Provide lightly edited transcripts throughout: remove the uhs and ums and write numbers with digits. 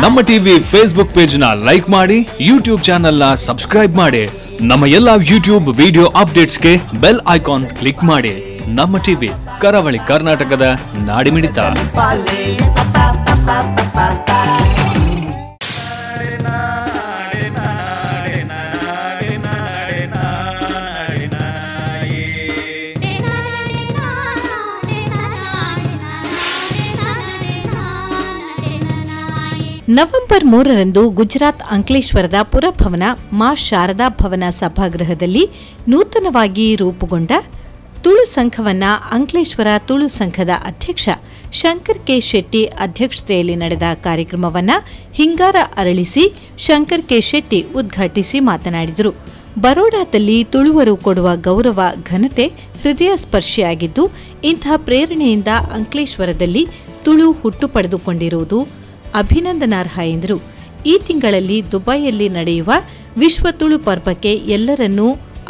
ನಮ್ಮ TV Facebook page ನ like ಮಾಡಿ, ಯೂಟ್ಯೂಬ್ ಚಾನೆಲ್ ನ ಸಬ್ಸ್ಕ್ರೈಬ್ ಮಾಡಿ. ನಮ್ಮ ಎಲ್ಲಾ ಯೂಟ್ಯೂಬ್ ವಿಡಿಯೋ ಅಪ್ಡೇಟ್ಸ್ಗೆ ಬೆಲ್ ಐಕಾನ್ ಕ್ಲಿಕ್ ಮಾಡಿ. ನಮ್ಮ ಟಿವಿ ಕರಾವಳಿ ಕರ್ನಾಟಕದ ನಾಡಿಮಿಡಿತ. ನವೆಂಬರ್ 3ರಂದು ಗುಜರಾತ್ ಅಂಕ್ಲೇಶ್ವರದ ಪುರಭವನ ಮಾ ಶಾರದಾ ಭವನ ಸಭಾಗೃಹದಲ್ಲಿ ನೂತನವಾಗಿ ರೂಪುಗೊಂಡ ತುಳು ಸಂಘವನ್ನು ಅಂಕ್ಲೇಶ್ವರ ತುಳು ಸಂಘದ ಅಧ್ಯಕ್ಷ ಶಂಕರ್ ಕೆ ಶೆಟ್ಟಿ ಅಧ್ಯಕ್ಷತೆಯಲ್ಲಿ ನಡೆದ ಕಾರ್ಯಕ್ರಮವನ್ನು ಹಿಂಗಾರ ಅರಳಿಸಿ ಶಂಕರ್ ಕೆ ಶೆಟ್ಟಿ ಉದ್ಘಾಟಿಸಿ ಮಾತನಾಡಿದರು. ಬರೋಡಾದಲ್ಲಿ ತುಳುವರು ಕೊಡುವ ಗೌರವ ಘನತೆ ಹೃದಯ ಸ್ಪರ್ಶಿಯಾಗಿದ್ದು, ಇಂತಹ ಪ್ರೇರಣೆಯಿಂದ ಅಂಕ್ಲೇಶ್ವರದಲ್ಲಿ ತುಳು ಹುಟ್ಟು ಪಡೆದುಕೊಂಡಿರುವುದು ಅಭಿನಂದನಾರ್ಹ ಎಂದರು. ಈ ತಿಂಗಳಲ್ಲಿ ದುಬೈಯಲ್ಲಿ ನಡೆಯುವ ವಿಶ್ವ ತುಳು ಪರ್ವಕ್ಕೆ ಎಲ್ಲರನ್ನೂ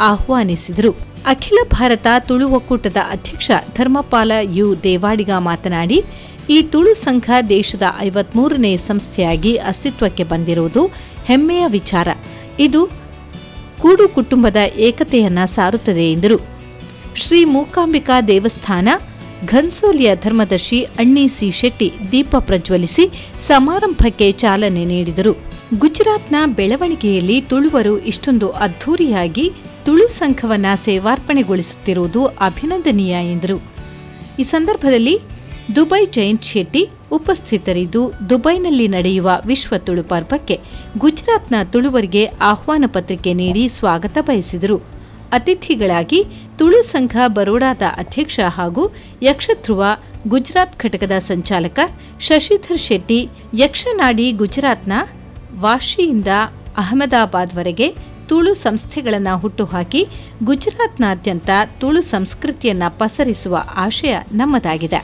ಆಹ್ವಾನಿಸಿದರು. ಅಖಿಲ ಭಾರತ ತುಳು ಒಕ್ಕೂಟದ ಅಧ್ಯಕ್ಷ ಧರ್ಮಪಾಲ ಯು ದೇವಾಡಿಗ ಮಾತನಾಡಿ, ಈ ತುಳು ಸಂಘ ದೇಶದ 53ನೇ ಸಂಸ್ಥೆಯಾಗಿ ಅಸ್ತಿತ್ವಕ್ಕೆ ಬಂದಿರುವುದು ಹೆಮ್ಮೆಯ ವಿಚಾರ. ಇದು ಕೂಡು ಕುಟುಂಬದ ಏಕತೆಯನ್ನ ಸಾರುತ್ತದೆ ಎಂದರು. ಶ್ರೀ ಮೂಕಾಂಬಿಕಾ ದೇವಸ್ಥಾನ ಘನ್ಸೋಲಿಯ ಧರ್ಮದರ್ಶಿ ಅಣ್ಣಿ ಸಿ ಶೆಟ್ಟಿ ದೀಪ ಪ್ರಜ್ವಲಿಸಿ ಸಮಾರಂಭಕ್ಕೆ ಚಾಲನೆ ನೀಡಿದರು. ಗುಜರಾತ್ನ ಬೆಳವಣಿಗೆಯಲ್ಲಿ ತುಳುವರು ಇಷ್ಟೊಂದು ಅದ್ಧೂರಿಯಾಗಿ ತುಳು ಸಂಘವನ್ನು ಸೇವಾರ್ಪಣೆಗೊಳಿಸುತ್ತಿರುವುದು ಅಭಿನಂದನೀಯ ಎಂದರು. ಈ ಸಂದರ್ಭದಲ್ಲಿ ದುಬೈ ಜಯಂತ್ ಶೆಟ್ಟಿ ಉಪಸ್ಥಿತರಿದ್ದು, ದುಬೈನಲ್ಲಿ ನಡೆಯುವ ವಿಶ್ವ ತುಳು ಪರ್ವಕ್ಕೆ ಗುಜರಾತ್ನ ತುಳುವರಿಗೆ ಆಹ್ವಾನ ಪತ್ರಿಕೆ ನೀಡಿ ಸ್ವಾಗತ ಬಯಸಿದರು. ಅತಿಥಿಗಳಾಗಿ ತುಳು ಸಂಘ ಬರೋಡಾದ ಅಧ್ಯಕ್ಷ ಹಾಗೂ ಯಕ್ಷಧ್ರುವ ಗುಜರಾತ್ ಘಟಕದ ಸಂಚಾಲಕ ಶಶಿಧರ್ ಶೆಟ್ಟಿ, ಯಕ್ಷನಾಡಿ ಗುಜರಾತ್ನ ವಾಶಿಯಿಂದ ಅಹಮದಾಬಾದ್ವರೆಗೆ ತುಳು ಸಂಸ್ಥೆಗಳನ್ನು ಹುಟ್ಟುಹಾಕಿ ಗುಜರಾತ್ನಾದ್ಯಂತ ತುಳು ಸಂಸ್ಕೃತಿಯನ್ನು ಪಸರಿಸುವ ಆಶಯ ನಮ್ಮದಾಗಿದೆ.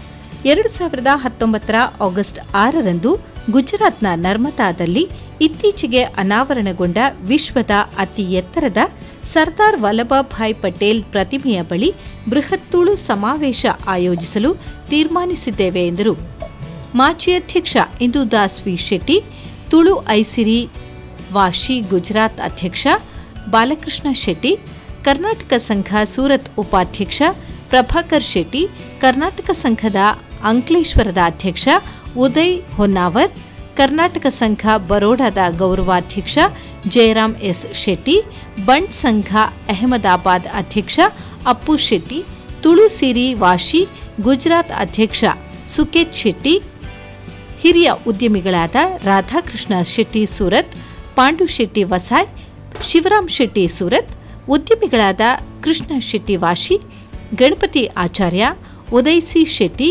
2019 ಆಗಸ್ಟ್ 6ರಂದು ಗುಜರಾತ್ನ ನರ್ಮದಾದಲ್ಲಿ ಇತ್ತೀಚೆಗೆ ಅನಾವರಣಗೊಂಡ ವಿಶ್ವದ ಅತಿ ಎತ್ತರದ ಸರ್ದಾರ್ ವಲ್ಲಭಭಾಯ್ ಪಟೇಲ್ ಪ್ರತಿಮೆಯ ಬಳಿ ಬೃಹತ್ ತುಳು ಸಮಾವೇಶ ಆಯೋಜಿಸಲು ತೀರ್ಮಾನಿಸಿದ್ದೇವೆ ಎಂದರು. ಮಾಜಿ ಅಧ್ಯಕ್ಷ ಇಂದುದಾಸ್ ವಿ ಶೆಟ್ಟಿ, ತುಳು ಐಸಿರಿ ವಾಶಿ ಗುಜರಾತ್ ಅಧ್ಯಕ್ಷ ಬಾಲಕೃಷ್ಣ ಶೆಟ್ಟಿ, ಕರ್ನಾಟಕ ಸಂಘ ಸೂರತ್ ಉಪಾಧ್ಯಕ್ಷ ಪ್ರಭಾಕರ್ ಶೆಟ್ಟಿ, ಕರ್ನಾಟಕ ಸಂಘದ ಅಂಕ್ಲೇಶ್ವರದ ಅಧ್ಯಕ್ಷ ಉದಯ್ ಹೊನ್ನಾವರ್, ಕರ್ನಾಟಕ ಸಂಘ ಬರೋಡಾದ ಗೌರವಾಧ್ಯಕ್ಷ ಜಯರಾಮ್ ಎಸ್ ಶೆಟ್ಟಿ, ಬಂಡ್ ಸಂಘ ಅಹಮದಾಬಾದ್ ಅಧ್ಯಕ್ಷ ಅಪ್ಪು ಶೆಟ್ಟಿ, ತುಳು ಸಿರಿ ವಾಶಿ ಗುಜರಾತ್ ಅಧ್ಯಕ್ಷ ಸುಕೇತ್ ಶೆಟ್ಟಿ, ಹಿರಿಯ ಉದ್ಯಮಿಗಳಾದ ರಾಧಾಕೃಷ್ಣ ಶೆಟ್ಟಿ ಸೂರತ್, ಪಾಂಡು ಶೆಟ್ಟಿ ವಸಾಯ್, ಶಿವರಾಮ್ ಶೆಟ್ಟಿ ಸೂರತ್, ಉದ್ಯಮಿಗಳಾದ ಕೃಷ್ಣ ಶೆಟ್ಟಿ ವಾಶಿ, ಗಣಪತಿ ಆಚಾರ್ಯ, ಉದಯ್ ಸಿ ಶೆಟ್ಟಿ,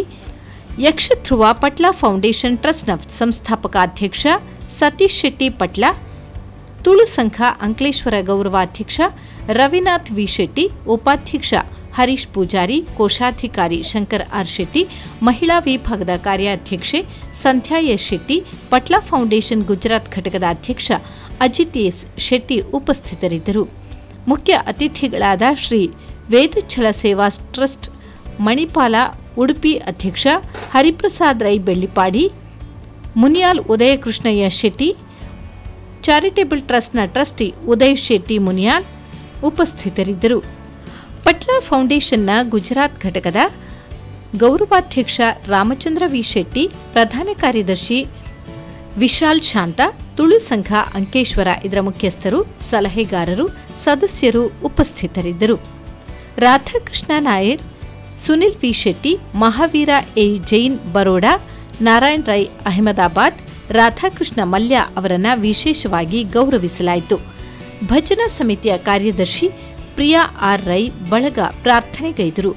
ಯಕ್ಷಧ್ರುವ ಪಟ್ಲ ಫೌಂಡೇಶನ್ ಟ್ರಸ್ಟ್ನ ಸಂಸ್ಥಾಪಕ ಅಧ್ಯಕ್ಷ ಸತೀಶ್ ಶೆಟ್ಟಿ ಪಟ್ಲ, ತುಳು ಸಂಘ ಅಂಕ್ಲೇಶ್ವರ ಗೌರವಾಧ್ಯಕ್ಷ ರವಿನಾಥ್ ವಿ ಶೆಟ್ಟಿ, ಉಪಾಧ್ಯಕ್ಷ ಹರೀಶ್ ಪೂಜಾರಿ, ಕೋಶಾಧಿಕಾರಿ ಶಂಕರ್ ಆರ್ ಶೆಟ್ಟಿ, ಮಹಿಳಾ ವಿಭಾಗದ ಕಾರ್ಯಾಧ್ಯಕ್ಷೆ ಸಂಧ್ಯಾ ಎಸ್ ಶೆಟ್ಟಿ, ಪಟ್ಲ ಫೌಂಡೇಶನ್ ಗುಜರಾತ್ ಘಟಕದ ಅಧ್ಯಕ್ಷ ಅಜಿತ್ ಎಸ್ ಶೆಟ್ಟಿ ಉಪಸ್ಥಿತರಿದ್ದರು. ಮುಖ್ಯ ಅತಿಥಿಗಳಾದ ಶ್ರೀ ವೇದಛಲ ಸೇವಾ ಟ್ರಸ್ಟ್ ಮಣಿಪಾಲ ಉಡುಪಿ ಅಧ್ಯಕ್ಷ ಹರಿಪ್ರಸಾದ್ ರೈ ಬೆಳ್ಳಿಪಾಡಿ, ಮುನಿಯಾಲ್ ಉದಯ ಕೃಷ್ಣಯ್ಯ ಶೆಟ್ಟಿ, ಚಾರಿಟೇಬಲ್ ಟ್ರಸ್ಟ್ನ ಟ್ರಸ್ಟಿ ಉದಯ್ ಶೆಟ್ಟಿ ಮುನಿಯಾಲ್ ಉಪಸ್ಥಿತರಿದ್ದರು. ಪಟ್ಲ ಫೌಂಡೇಶನ್ನ ಗುಜರಾತ್ ಘಟಕದ ಗೌರವಾಧ್ಯಕ್ಷ ರಾಮಚಂದ್ರ ವಿ ಶೆಟ್ಟಿ, ಪ್ರಧಾನ ಕಾರ್ಯದರ್ಶಿ ವಿಶಾಲ್ ಶಾಂತ, ತುಳು ಸಂಘ ಅಂಕೇಶ್ವರ ಇದರ ಮುಖ್ಯಸ್ಥರು, ಸಲಹೆಗಾರರು, ಸದಸ್ಯರು ಉಪಸ್ಥಿತರಿದ್ದರು. ರಾಧಾಕೃಷ್ಣ ನಾಯರ್, ಸುನಿಲ್ ವಿ ಶೆಟ್ಟಿ, ಮಹಾವೀರ ಎ ಜೈನ್ ಬರೋಡಾ, ನಾರಾಯಣ್ ರೈ ಅಹಮದಾಬಾದ್, ರಾಧಾಕೃಷ್ಣ ಮಲ್ಯ ಅವರನ್ನು ವಿಶೇಷವಾಗಿ ಗೌರವಿಸಲಾಯಿತು. ಭಜನಾ ಸಮಿತಿಯ ಕಾರ್ಯದರ್ಶಿ ಪ್ರಿಯಾ ಆರ್ ರೈ ಬಳಗ ಪ್ರಾರ್ಥನೆಗೈದರು.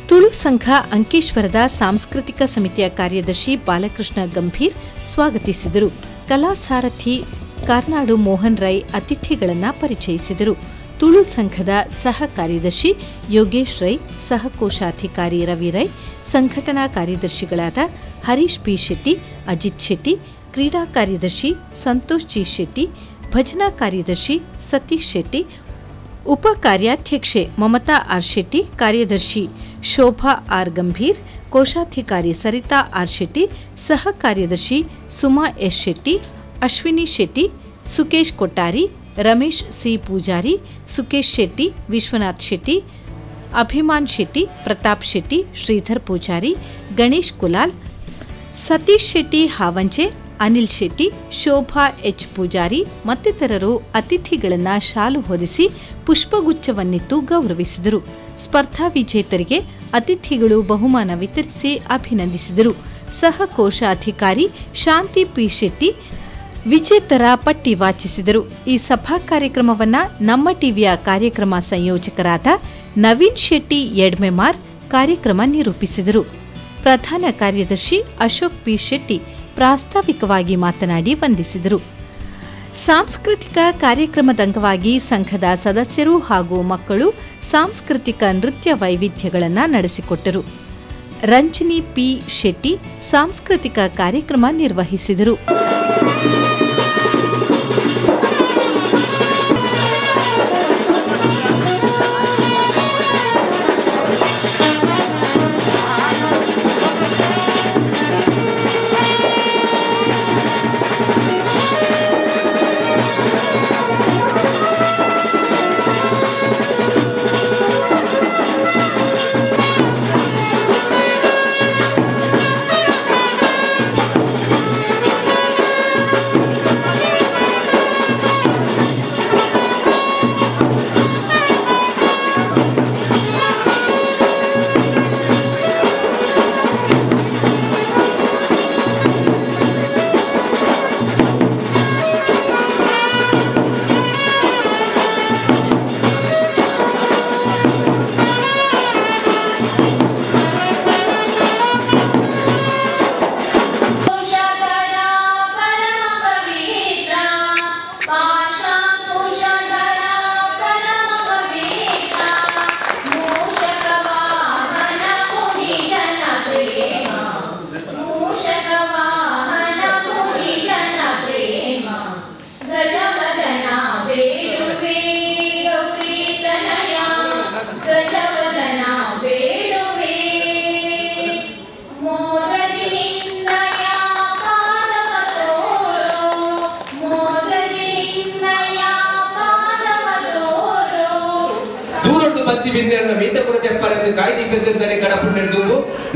ತುಳು ಸಂಘ ಅಂಕೇಶ್ವರದ ಸಾಂಸ್ಕೃತಿಕ ಸಮಿತಿಯ ಕಾರ್ಯದರ್ಶಿ ಬಾಲಕೃಷ್ಣ ಗಂಭೀರ್ ಸ್ವಾಗತಿಸಿದರು. ಕಲಾಸಾರಥಿ ಕಾರ್ನಾಡು ಮೋಹನ್ ರೈ ಅತಿಥಿಗಳನ್ನು ಪರಿಚಯಿಸಿದರು. ತುಳು ಸಂಘದ ಸಹ ಕಾರ್ಯದರ್ಶಿ ಯೋಗೇಶ್ ರೈ, ಸಹ ಕೋಶಾಧಿಕಾರಿ ರವಿ ರೈ, ಸಂಘಟನಾ ಕಾರ್ಯದರ್ಶಿಗಳಾದ ಹರೀಶ್ ಪಿ ಶೆಟ್ಟಿ, ಅಜಿತ್ ಶೆಟ್ಟಿ, ಕ್ರೀಡಾ ಕಾರ್ಯದರ್ಶಿ ಸಂತೋಷ್ ಜಿ ಶೆಟ್ಟಿ, ಭಜನಾ ಕಾರ್ಯದರ್ಶಿ ಸತೀಶ್ ಶೆಟ್ಟಿ, ಉಪ ಕಾರ್ಯಾಧ್ಯಕ್ಷೆ ಮಮತಾ ಆರ್ ಶೆಟ್ಟಿ, ಕಾರ್ಯದರ್ಶಿ ಶೋಭಾ ಆರ್ ಗಂಭೀರ್, ಕೋಶಾಧಿಕಾರಿ ಸರಿತಾ ಆರ್ ಶೆಟ್ಟಿ, ಸಹ ಕಾರ್ಯದರ್ಶಿ ಸುಮಾ ಎಸ್ ಶೆಟ್ಟಿ, ಅಶ್ವಿನಿ ಶೆಟ್ಟಿ, ಸುಕೇಶ್ ಕೊಟ್ಟಾರಿ, ರಮೇಶ್ ಸಿ ಪೂಜಾರಿ, ಸುಕೇಶ್ ಶೆಟ್ಟಿ, ವಿಶ್ವನಾಥ್ ಶೆಟ್ಟಿ, ಅಭಿಮಾನ್ ಶೆಟ್ಟಿ, ಪ್ರತಾಪ್ ಶೆಟ್ಟಿ, ಶ್ರೀಧರ್ ಪೂಜಾರಿ, ಗಣೇಶ್ ಕುಲಾಲ್, ಸತೀಶ್ ಶೆಟ್ಟಿ ಹಾವಂಚೆ, ಅನಿಲ್ ಶೆಟ್ಟಿ, ಶೋಭಾ ಎಚ್ ಪೂಜಾರಿ ಮತ್ತಿತರರು ಅತಿಥಿಗಳನ್ನು ಶಾಲು ಹೊದಿಸಿ ಪುಷ್ಪಗುಚ್ಛವನ್ನಿತ್ತು ಗೌರವಿಸಿದರು. ಸ್ಪರ್ಧಾ ವಿಜೇತರಿಗೆ ಅತಿಥಿಗಳು ಬಹುಮಾನ ವಿತರಿಸಿ ಅಭಿನಂದಿಸಿದರು. ಸಹ ಕೋಶಾಧಿಕಾರಿ ಶಾಂತಿ ಪಿ ಶೆಟ್ಟಿ ವಿಜೇತರ ಪಟ್ಟಿ ವಾಚಿಸಿದರು. ಈ ಸಭಾ ಕಾರ್ಯಕ್ರಮವನ್ನು ನಮ್ಮ ಟಿವಿಯ ಕಾರ್ಯಕ್ರಮ ಸಂಯೋಜಕರಾದ ನವೀನ್ ಶೆಟ್ಟಿ ಯಡ್ಮೆಮಾರ್ ಕಾರ್ಯಕ್ರಮ ನಿರೂಪಿಸಿದರು. ಪ್ರಧಾನ ಕಾರ್ಯದರ್ಶಿ ಅಶೋಕ್ ಪಿ ಶೆಟ್ಟಿ ಪ್ರಾಸ್ತಾವಿಕವಾಗಿ ಮಾತನಾಡಿ ವಂದಿಸಿದರು. ಸಾಂಸ್ಕೃತಿಕ ಕಾರ್ಯಕ್ರಮದ ಅಂಗವಾಗಿ ಸಂಘದ ಸದಸ್ಯರು ಹಾಗೂ ಮಕ್ಕಳು ಸಾಂಸ್ಕೃತಿಕ ನೃತ್ಯ ವೈವಿಧ್ಯಗಳನ್ನು ನಡೆಸಿಕೊಟ್ಟರು. ರಂಜನಿ ಪಿ ಶೆಟ್ಟಿ ಸಾಂಸ್ಕೃತಿಕ ಕಾರ್ಯಕ್ರಮ ನಿರ್ವಹಿಸಿದರು.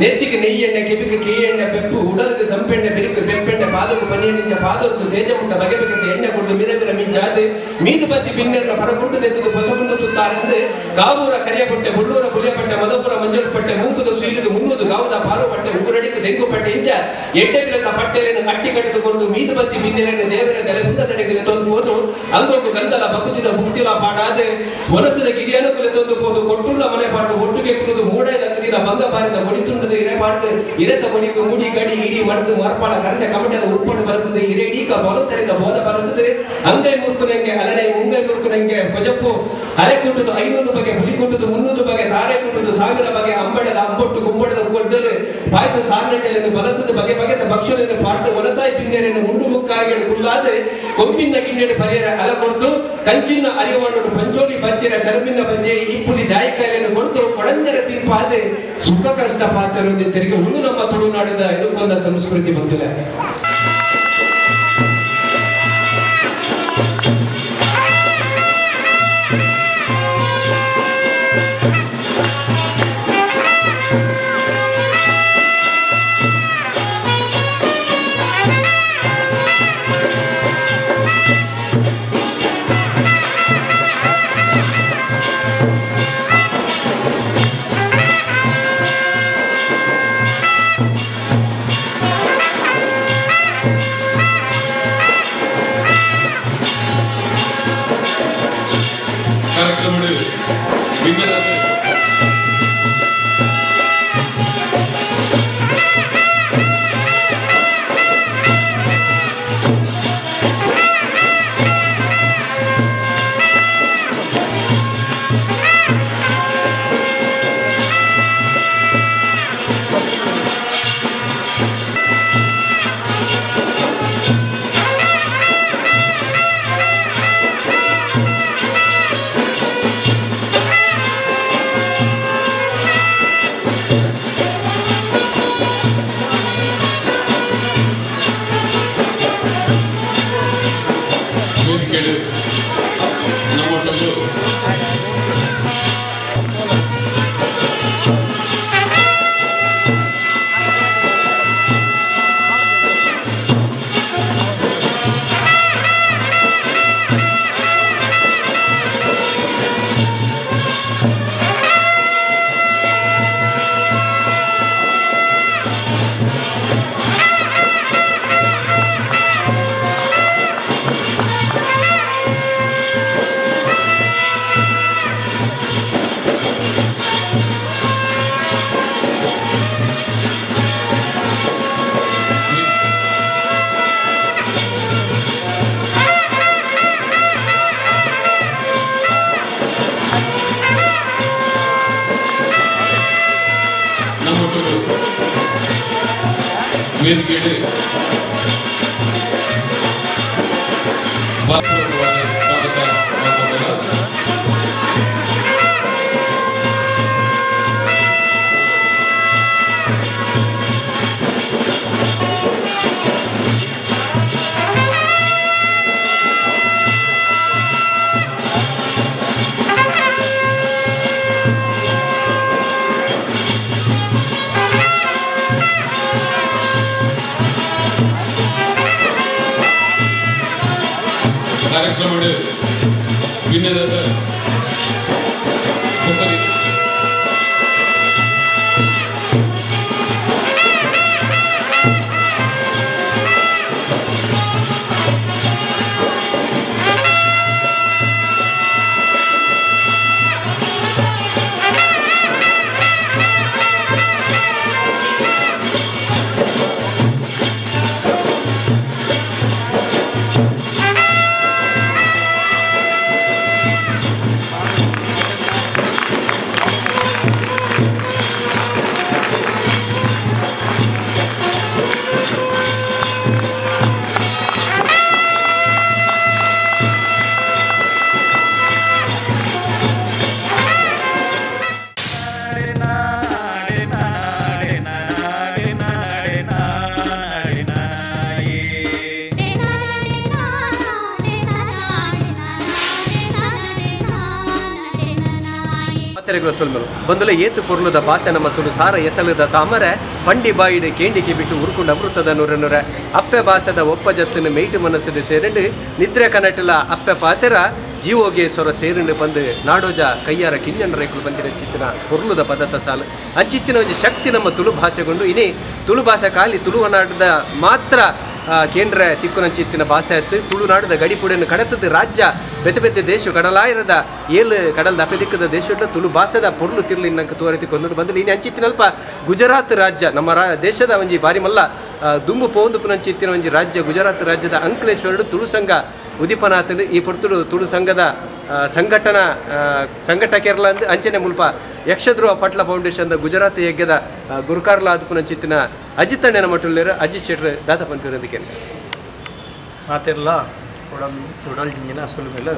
ನೆತ್ತಿಗೆ ನೆಯ್ಯೆಣ್ಣೆ ಕೆಬಿಗೆ ಕೇಯೆಣ್ಣೆ ಬೆಪ್ಪು ಉಡಲಿಗೆ ಸಂಪೆಣ್ಣೆ ಬೆರಿಕು ಬೆಪ್ಪೆಣ್ಣೆ ಪಾದಕು ಪನಿಯನಿಂಚ ಪಾದರದ್ದು ತೇಜಮುಟ್ಟ ಬಗೆ ಬಗೆದ ಎಣ್ಣೆ ಕುಡಿದು ಮಿರಮಿರ ಮಿಂಚಾದು ಮೀದು ಬತ್ತಿ ಪಿನ್ನೆರ್ನ ಪರಕುಂಡು ತೆಗೆದು ಹೊಸಗುಂಡು ತುತ್ತಾರೆಂದು ಕಾವೂರ ಕರಿಯಪಟ್ಟೆ ಬುಳ್ಳೂರ ಪುಲಿಯಪಟ್ಟೆ ಮಧುಪುರ ಮಂಜುಳಪಟ್ಟೆ ಮುಂಗುದು ಸುಯಿಲಿಗೆ ಮುನ್ನುದು ಗಾವದ ಪಾರು ಪಟ್ಟೆ ಉಗುರಡಿಗೆ ದೆಂಗು ಪಟ್ಟೆ ಇಂಚ ಎಡ್ಡೆ ಬಿಲಕ ಪಟ್ಟೆಯನ್ನು ಕಟ್ಟಿ ಕಟ್ಟಿದು ಕೊರದು ಮೀದು ಬತ್ತಿ ಪಿನ್ನೆರನ್ನು ದೇವರ ದೆಲೆ ಮುಂದದೆಡೆಗೆ ತೊಂದುಬೋದು ಅಂಗೋಕು ಗಂಧಲ ಬಕುತಿದ ಮುಕ್ತಿಲ ಪಾಡಾದೆ ಒನಸದ ಗಿರಿಯನುಕುಲೆ ತೊಂದುಬೋದು ಕೊಟ್ಟುಳ್ಳ ಮನೆ ಪಾಡು ಒಟ್ಟುಗೆ ಕುಡಿದು ಮೂಡೆ ಲಂಗದಿನ ಭಂಗ ಬಾರಿದ ಒಡಿತುಂಡದ ಇರೆ ಪಾಡು ಇರೆತ ಕೊಡಿಕು ಮೂಡಿ ಗಡಿ ಇಡಿ ಮರ್ದು ಮಾರ್ಪಾಳ ಕರ್ಣೆ ಕಮಟದ ಉಪ್ಪಡು ಬರಸದೆ ಇರೇಡೀಕ ಬಲುತ್ತರಿದ ಬೋಧ ಬರಸದೆ ಅಂಗೈ ಮುರ್ಕುನಂಗೆ ಅಲನೆ ಮುಂಗೈ ಮುರ್ಕುನಂಗೆ ಕೊಜಪ್ಪು ಅಲೆ ಕುಟ್ಟುದು 500 ಬಗೆ ಹುಲಿ ಕುಟ್ಟುದು 300 ಬಗೆ ತಾರೆ ಕುಟ್ಟುದು 1000 ಬಗೆ ಅಂಬಡದ ಅಂಬೊಟ್ಟು ಗುಂಬಡದ ಕೊಡ್ಡಲು ಪಾಯಸ ಸಾರ್ನಟ್ಟೆಯನ್ನು ಬಲಸದ ಬಗೆ ಬಗೆದ ಭಕ್ಷಣೆಯನ್ನು ಪಾಡ್ದು ಒಲಸಾಯಿ ಪಿನ್ನೆರೆಯನ್ನು ಮುಂಡು ಮುಕ್ಕಾರಿಗಳು ಕುಲ್ಲಾದೆ ಕೊಂಬಿನ ಗಿಣ್ಣೆಡು ಪರಿಯರ ಅಲ ಕೊಡ್ದು ಕಂಚಿನ ಅರಿವಾಣೋಡು ಪಂಚೋಲಿ ಪಂಚಿರ ಚರಮಿನ ಪಂಜೆ ಇಪ್ಪುಲಿ ಜಾಯಿಕಾಯಿಯನ್ನು ಕೊಡ್ದು ಕೊಡಂಜರ ತಿಂಪಾದೆ ಸುಖ ಕಷ್ಟ ಪಾತ್ರರು ತೆರಿಗೆ ಒಂದು ನಮ್ಮ ತುಳುನಾಡಿದ ಇದಕ್ಕೊಂದ ಸಂಸ್ಕೃತಿ ಬಂದಿದೆ. ವೇದಿಕೆಡು ನಮ್ಮೊಟ್ಟೊಂದು ವೇದಿಕೆಯಲ್ಲಿ ಸ್ವಾಗತ ಕಾರ್ಯಕ್ರಮದ ವಿನ್ನದ ಬಂದುಲೆ ಏತು ಪೊರ್ಲುದ ಭಾಷಣ ಮತ್ತು ಸಾರ ಎಸಲದ ತಾಮರೆ ಪಂಡಿ ಬಾಯಿಡೆ ಕೇಂಡಿಕೆ ಬಿಟ್ಟು ಉರುಕುಂಡ ಅಮೃತದ ನೂರನೂರ ಅಪ್ಪೆ ಭಾಷದ ಒಪ್ಪ ಜತ್ತಿನ ಮೇಯ್ಟು ಮನಸ್ಸಿನ ಸೇರಂಡು ನಿದ್ರೆ ಕನಟಲ ಅಪ್ಪೆ ಪಾತೆರ ಜೀವೋಗೆ ಸ್ವರ ಸೇರಿಂಡು ಬಂದು ನಾಡೋಜ ಕೈಯಾರ ಕಿಂಜನ ರೈಕಲು ಬಂದಿರ ಚಿತ್ತಿನ ಪೊರ್ಲುದ ಪದತ ಸಾಲು ಅಂಚಿತ್ತಿನ ಒಂದು ಶಕ್ತಿ ನಮ್ಮ ತುಳು ಭಾಷೆಗೊಂಡು ಇನ್ನೇ ತುಳು ಭಾಷೆ ಖಾಲಿ ತುಳುವನಾಡದ ಮಾತ್ರ ಕೇಂದ್ರ ತಿಕ್ಕುನಂಚಿತ್ತಿನ ಭಾಷೆ ಆಯ್ತು ತುಳುನಾಡದ ಗಡಿಪುಡಿಯನ್ನು ಕಡತದ ರಾಜ್ಯ ಬೆತೆ ಬೆತ್ತೆ ದೇಶ ಕಡಲಾಯಿರದ ಏಳು ಕಡಲ್ದ ಅಪೆ ದಿಕ್ಕದ ದೇಶ ತುಳು ಭಾಷೆದ ಪೊರ್ಲು ತಿರ್ಲಿ ನಂಗೆ ತೋರಿಕೊಂಡು ಬಂದು ಇನ್ನು ಅಂಚಿತ್ತಿನಲ್ಪ ಗುಜರಾತ್ ರಾಜ್ಯ ನಮ್ಮ ದೇಶದ ಒಂಜಿ ಬಾರಿ ಮಲ್ಲ ದುಂಬು ಪೋಂದು ಪುನಂಚಿತ್ತಿನ ಒಂಜಿ ರಾಜ್ಯ ಗುಜರಾತ್ ರಾಜ್ಯದ ಅಂಕಲೇಶ್ವರಡು ತುಳು ಸಂಘ ಉದಿಪನಾಥನ್ ಈ ಪೊರ್ತುಡು ತುಳು ಸಂಘದ ಸಂಘಟಕೇರಲ ಅಂದು ಅಂಚನೆ ಮುಲ್ಪ ಯಕ್ಷಧ್ರುವ ಪಟ್ಲ ಫೌಂಡೇಶನ್ದ ಗುಜರಾತ್ ಯಜ್ಞದ ಗುರುಕಾರ್ಲ ಆದುಪುನ ಚಿತ್ತಿನ ಅಜಿತ್ ಅಣ್ಣನ ಮಟ್ಟುಳ್ಳೇರು ಅಜಿತ್ ಶೆಟ್ರ್ ದಾತ ಪಂಪಿರೋದಕ್ಕೆ ಮಾತಿರಲ್ಲ ಉಡಲ್ ಜಿಂಜಿನ ಸುಲು ಮೇಲೆ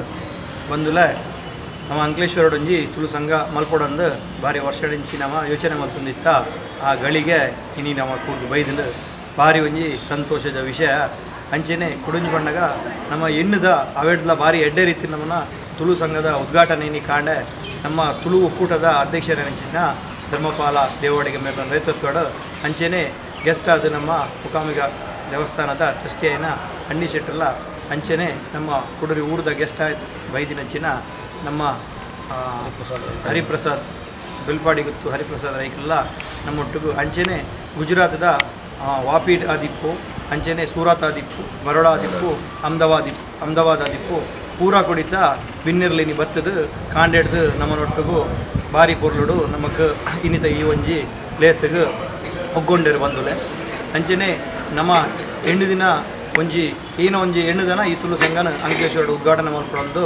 ಬಂದುಲೆ ನಮ್ಮ ಅಂಕಲೇಶ್ವರಡೊಂಜಿ ತುಳು ಸಂಘ ಮಲ್ಪೊಡೊಂದು ಭಾರಿ ವರ್ಷಡಿಂಚಿ ನಮ್ಮ ಯೋಚನೆ ಮಲ್ತೊಂದಿತ್ತ ಆ ಗಳಿಗೆ ಇನಿ ನಮ್ಮ ಕೂಡ್ದು ಬೈದಿಂದ ಭಾರಿ ಒಂಜಿ ಸಂತೋಷದ ವಿಷಯ ಅಂಚೆನೆ ಕುಡುಂಜಿ ಬಂಡಾಗ ನಮ್ಮ ಎಣ್ಣದ ಅವೆಡ್ಲ ಭಾರಿ ಎಡ್ಡೆ ರೀತಿ ನಮ್ಮನ್ನ ತುಳು ಸಂಘದ ಉದ್ಘಾಟನೆ ಕಾಂಡೆ ನಮ್ಮ ತುಳು ಒಕ್ಕೂಟದ ಅಧ್ಯಕ್ಷರನಿಂಚಿನ ಧರ್ಮಪಾಲ ದೇವಾಡಿಗೆ ಮೇಲೆ ನೇತೃತ್ವದ ಅಂಚೆನೆ ಗೆಸ್ಟ್ ಆದ ನಮ್ಮ ಮುಕಾಮಿಗ ದೇವಸ್ಥಾನದ ಟ್ರಸ್ಟಿಯನ ಅಣ್ಣಿ ಶೆಟ್ಟಲ್ಲ ಅಂಚೆನೆ ನಮ್ಮ ಕುಡುರಿ ಊರದ ಗೆಸ್ಟ್ ಆಯ್ತು ಬೈದಿನಂಚಿನ ನಮ್ಮ ಹರಿಪ್ರಸಾದ್ ಬಿಲ್ಪಾಡಿ ಗೊತ್ತು ಹರಿಪ್ರಸಾದ್ ರೈಕಲ್ಲ ನಮ್ಮೊಟ್ಟಿಗೂ ಅಂಚೆನೆ ಗುಜರಾತದ ವಾಪೀಡ್ ಆದಿಪ್ಪು ಅಂಚೆನೆ ಸೂರತ್ ಆದಿಪ್ಪು ಬರೋಡಾ ಆದಿಪ್ಪು ಅಹಮದಾಬಾದ್ ಆದಿಪ್ಪು ಪೂರ ಕುಡಿತ ಬಿನ್ನಿರ್ಲಿನಿ ಬತ್ತದು ಕಾಂಡೆಡ್ದು ನಮ್ಮನೊಟ್ಟಿಗೂ ಭಾರಿ ಪೊರ್ಲುಡು ನಮಗೆ ಇನ್ನಿತ ಈ ಒಂಜಿ ಪ್ಲೇಸ್ಗೆ ಒಗ್ಗೊಂಡಿರು ಬಂದುಲೆ ಅಂಚೆನೆ ನಮ್ಮ ಹೆಣ್ಣು ದಿನ ಒಂಜಿ ಏನೋ ಒಂಜಿ ಹೆಣ್ಣು ದಿನ ಈ ತುಳು ಸಂಘನ ಅಂಕಲೇಶ್ವರ ಉದ್ಘಾಟನೆ ಮಾಡ್ಕೊಂಡು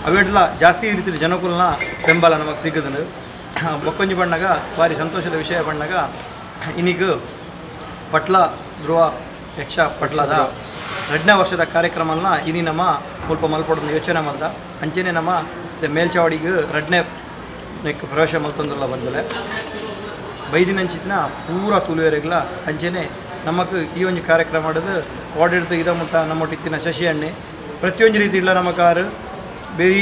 ಅವೆಡ್ಲ ಜಾಸ್ತಿ ರೀತಿಯ ಜನಕುಲ್ನ ಬೆಂಬಲ ನಮಗೆ ಸಿಗದನು ಬೊಕ್ಕೊಂಜಿ ಬಣ್ಣಾಗ ಭಾರಿ ಸಂತೋಷದ ವಿಷಯ ಬಣ್ಣಾಗ ಇನ್ನೀಗ ಪಟ್ಲ ಧ್ರುವ ಯಕ್ಷ ಪಟ್ಲದ 2ನೇ ವರ್ಷದ ಕಾರ್ಯಕ್ರಮನ ಇನಿ ನಮ್ಮ ಮುಲ್ಪ ಮಲ್ಪಡೋದು ಯೋಚನೆ ಮಾಡ್ದ ಅಂಚೆನೆ ನಮ್ಮ ಮೇಲ್ಚಾವಡಿಗೆ 2ನೇ ಪ್ರವೇಶ ಮಲ್ತೊಂದಲ್ಲ ಬಂದಲೆ ಬೈದಿನಂಚಿನ ಪೂರ ತುಳುವರೆಗ್ಲ ಅಂಚೆನೆ ನಮಗೆ ಈ ಒಂದು ಕಾರ್ಯಕ್ರಮ ಮಾಡೋದು ಕೋಡಿಡ್ದು ಇದ ಮುಟ್ಟ ನಮ್ಮೊಟ್ಟಿತ್ತಿನ ಶಶಿ ಅಣ್ಣೆ ಪ್ರತಿಯೊಂದು ರೀತಿ ಇಲ್ಲ ನಮ್ಮ ಕಾರು ಬೇರೆ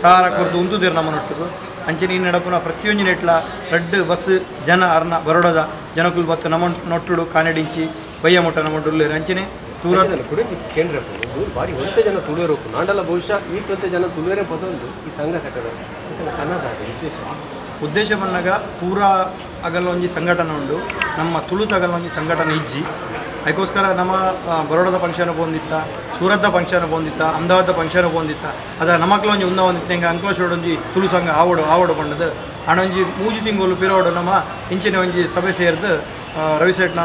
ಸಾರ ಕೊರತು ಉಂತುದೇರು ನಮ್ಮ ನೊಟ್ಟಿಗೂ ಅಂಚನೆ ಇನ್ನು ನಡಪುನ ಪ್ರತಿಯೊಂದು ನೆಟ್ಲ ರೆಡ್ ಬಸ್ ಜನ ಅರ್ನ ಬರೋಡದ ಜನಕುಲ್ ಬತ್ತು ನಮ್ಮ ನೊಟ್ಟುಡು ಕಾನೆಡಿಂಚಿ ಬಯ್ಯ ಮುಟ್ಟ ನಮ್ಮ ಉಳ್ಳೇರು ಅಂಚನೆ ತೂರ ಕೇಂದ್ರ ಬಾರಿ ಒಂದೇ ಜನ ತುಳುವರು ನಾಂಡಲ ಬಹುಶಃ ಈ ತೊಂತೆ ಜನ ತುಳುವರೇ ಬದೊಂದು ಈ ಸಂಘ ಕಟ್ಟದ ಕನ್ನಡ ಉದ್ದೇಶ ಬಂದಾಗ ಪೂರಾ ಆಗಲ್ಲ ಒಂಜಿ ಸಂಘಟನೆ ಉಂಡು ನಮ್ಮ ತುಳುತಾಗಲ್ಲ ಒಂಜಿ ಸಂಘಟನೆ ಇಜ್ಜಿ ಅದಕ್ಕೋಸ್ಕರ ನಮ್ಮ ಬರೋಡದ ಫಂಕ್ಷನ್ ಬಂದಿತ್ತ ಸೂರತ್ದ ಫಂಕ್ಷನ್ ಬಂದಿತ್ತ ಅಹಮದಾಬಾದ ಫಂಕ್ಷನ್ ಬಂದಿತ್ತ ಅದ ನಮಕ್ಲ ಒಂಜಿ ಉಂದ ಒಂದಿತ್ತು ಹೆಂಗೆ ಅಂಕ್ಲೋಶೋಡು ಒಂಜಿ ತುಳು ಸಂಘ ಆವಡು ಬಂಡದು ಅಣ್ಣೊಂಜಿ ಮೂಜಿ ತಿಂಗಳು ಪಿರೋಡು ನಮ್ಮ ಇಂಚಿನ ಒಂಜಿ ಸಭೆ ಸೇರಿದು ರವಿಸೇಟ್ನ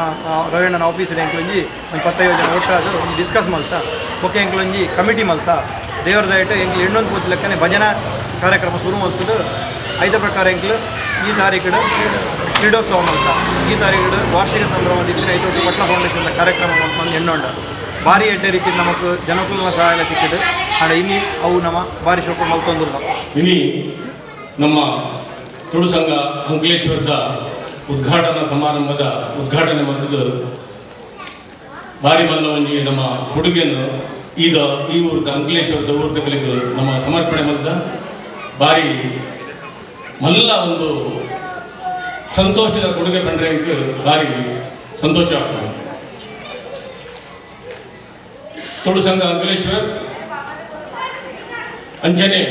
ರವೀಣ್ಣನ ಆಫೀಸಿನ ಎಂಕ್ಲೊಂಜಿ ಒಂದು 25 ಜನ ಒಟ್ಟಾದ ಒಂದು discuss Malta bouquet ಎಂಕ್ಲೊಂಜಿ committee Malta ದೇವ್ರ ದಯಟು ಎಂಕ್ಲು ಹೆಣ್ಣೊಂದು ಪೂಜೆ ಲೆಕ್ಕನೆ ಭಜನಾ ಕಾರ್ಯಕ್ರಮ ಶುರು ಮಲ್ತದ್ದು ಐದ ಪ್ರಕಾರ ಎಂಕ್ಲು ಈ ತಾರೀಕು ಕ್ರೀಡೋತ್ಸವ ಮಲ್ತ ಈ ತಾರೀಕು ವಾರ್ಷಿಕ ಸಂಭ್ರಮದಿತ್ತು ಐದೊಟ್ಟು ಪಟ್ಲ ಫೌಂಡೇಶನ್ ಕಾರ್ಯಕ್ರಮ ಮಾಡ್ಕೊಂಡು ಎಣ್ಣೊಂಡ ಭಾರಿ ಎಡ್ಡೆ ರೀತಿ ನಮಕ್ ಜನಕುಲನ ಸಹಾಯ ತಿಕ್ಕಿದ್ದು ಆಡ ಇನ್ನಿ ಅವು ನಮ್ಮ ಭಾರಿ ಶೋಕ ಮಲ್ತೊಂದಿಲ್ಲ ಇನಿ ನಮ್ಮ ತುಳು ಸಂಘ ಅಂಕಲೇಶ್ವರದ ಉದ್ಘಾಟನಾ ಸಮಾರಂಭದ ಉದ್ಘಾಟನೆ ಮಾಡಿದ್ದು ಭಾರಿ ಮಲ್ಲ ಒಂಜಿ ನಮ್ಮ ಹುಡುಗಿಯನ್ನು ಈಗ ಈ ಊರ್ದ ಅಂಕಲೇಶ್ವರದ ಊರ್ದಗಳಿಗೆ ನಮ್ಮ ಸಮರ್ಪಣೆ ಮಾಡಿದ ಭಾರಿ ಮಲ್ಲ ಒಂದು ಸಂತೋಷದ ಕೊಡುಗೆ ಬಂದ್ರೆ ಭಾರಿ ಸಂತೋಷ ಆಗ್ತದೆ. ತುಳು ಸಂಘ ಅಂಕಲೇಶ್ವರ್ ಅಂಚನೆ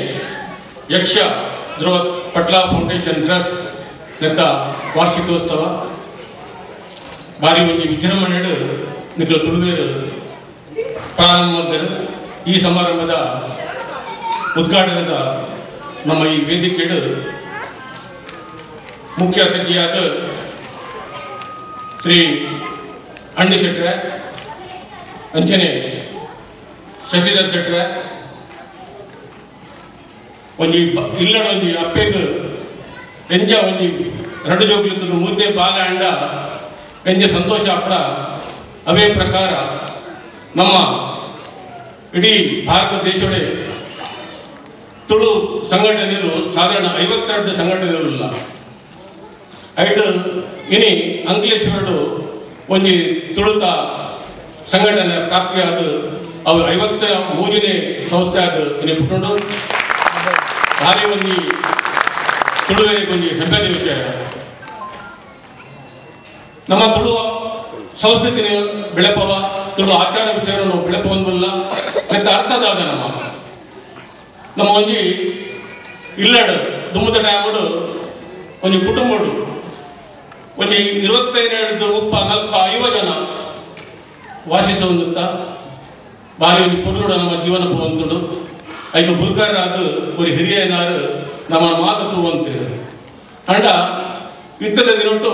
ಯಕ್ಷ ಧ್ರುವ ಪಟ್ಲ ಫೌಂಡೇಶನ್ ಟ್ರಸ್ಟ್ ನೆತ್ತ ವಾರ್ಷಿಕೋತ್ಸವ ಭಾರಿ ಒಂದು ವಿಜೃಂಭಣೆಡು ನಿಖಲ ತುಳುವೇರು ಪ್ರಾರಂಭ ಮಾಡಿದರು. ಈ ಸಮಾರಂಭದ ಉದ್ಘಾಟನೆದ ನಮ್ಮ ಈ ವೇದಿಕೆಡು ಮುಖ್ಯ ಅತಿಥಿಯಾದ ಶ್ರೀ ಅಣ್ಣಿ ಶೆಟ್ರೆ ಅಂಚನೆ ಶಶಿಧರ್ ಶೆಟ್ರೆ ಒಂಜಿ ಇಲ್ಲಡ ಒಂಜಿ ಅಪ್ಪೆಗೆ ಎಂಚ ಒಂಜಿ ರಡು ಜೋಗ್ಲಿತ್ತದು ಮೂರ್ತೆ ಬಾಲ ಅಂಡ ಎಂಚ ಸಂತೋಷ ಅಪ್ಪಡ ಅವೇ ಪ್ರಕಾರ ನಮ್ಮ ಇಡೀ ಭಾರತ ದೇಶವೇ ತುಳು ಸಂಘಟನೆಗಳು ಸಾಧಾರಣ 52 ಸಂಘಟನೆಗಳಿಲ್ಲ ಐಟು ಇನಿ ಅಂಕಲೇಶ್ವರಡು ಒಂಜಿ ತುಳುತ ಸಂಘಟನೆ ಪ್ರಾಪ್ತಿಯಾದ ಅವು 53ನೇ ಸಂಸ್ಥೆ ಆದ ಇನಿ ಪುಟ್ಟು ಭಾರಿ ಒಂಜಿ ತುಳುವರಿಗೆ ಒಂಜಿ ಹೆಗ್ಗದ ವಿಷಯ. ನಮ್ಮ ತುಳು ಸಂಸ್ಕೃತಿ ಬೆಳೆಪವ ತುಳು ಆಚಾರ ವಿಚಾರವನ್ನು ಬೆಳೆಪವಲ್ಲ ಮತ್ತು ಅರ್ಥದಾಗ ನಮ್ಮ ಒಂಜಿ ಇಲ್ಲಡು ದುಮ್ಮದ ಡ್ಯಾಮಡು ಒಂಜಿ ಕುಟುಂಬಡು ಒಂಜಿ 25 ಉಪ್ಪ ನಲ್ಪ 50 ಜನ ವಾಸಿಸುವಂತ ಭಾರಿ ಒಂದು ಪುರುಡು ನಮ್ಮ ಜೀವನ ಪೋವಂತುಡು ಐದು ಬುರ್ಕರಾದ ಒಂದು ಹಿರಿಯನಾರು ನಮ್ಮ ಮಾತು ತೂವಂತೇರು ಅಂಡ ಯುದ್ಧದ ದಿನೊಟ್ಟು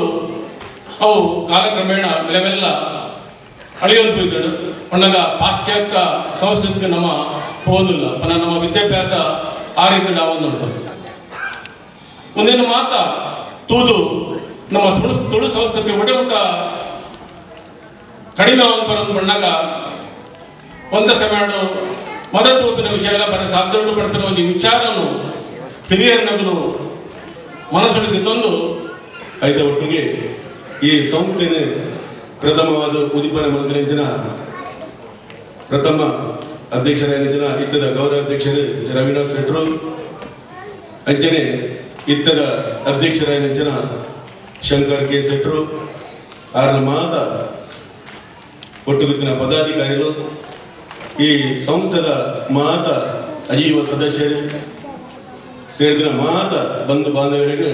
ಅವು ಕಾಲಕ್ರಮೇಣ ಮೆಲ್ಲ ಅಳಿಯೊಂದು ಇದ್ದಳು ಒಣ್ಣಗ ಪಾಶ್ಚಾತ್ಯ ಸಂಸ್ಕೃತಿಗೆ ನಮ್ಮ ಹೋದಿಲ್ಲ ನಮ್ಮ ವಿದ್ಯಾಭ್ಯಾಸ ಆ ರೀತಿ ನಾವೊಂದುಂಟು ಮುಂದಿನ ಮಾತ ತೂದು ನಮ್ಮ ತುಳು ಸಂಸ್ಕೃತಿ ಒಡೆಯುಟ ಕಡಿಮೆ ಬರೋದು ಬಣ್ಣಾಗ ಒಂದಷ್ಟು ಮಾಡು ಮದ ತೂಪಿನ ವಿಷಯ ಎಲ್ಲ ಬರ ಸಾಧ್ಯ ಪಡ್ತಿನ ಒಂದು ವಿಚಾರನು ಹಿರಿಯರ ನಗಲು ಮನಸ್ಸೊಳಗೆ ತಂದು ಐದ ಒಟ್ಟಿಗೆ ಈ ಸಂಸ್ಥೆಯ ಪ್ರಥಮವಾದ ಉದಿಪನ ಮಂತ್ರಿನ ಪ್ರಥಮ ಅಧ್ಯಕ್ಷರಾದ ಇತ್ತದ ಗೌರವ ಅಧ್ಯಕ್ಷರು ರವಿನಾಥ್ ಶೆಟ್ರು ಅಂಚನೆ ಇತ್ತದ ಅಧ್ಯಕ್ಷರಾದ ಶಂಕರ್ ಕೆ ಶೆಟ್ರು ಆರ್ನ ಮಾತ ಒಟ್ಟುಗುತ್ತಿನ ಪದಾಧಿಕಾರಿಗಳು ಈ ಸಂಸ್ಥೆದ ಮಾತ ಅಜೀವ ಸದಸ್ಯರು ಸೇರಿದಿನ ಮಾತ ಬಂಧು ಬಾಂಧವರಿಗೆ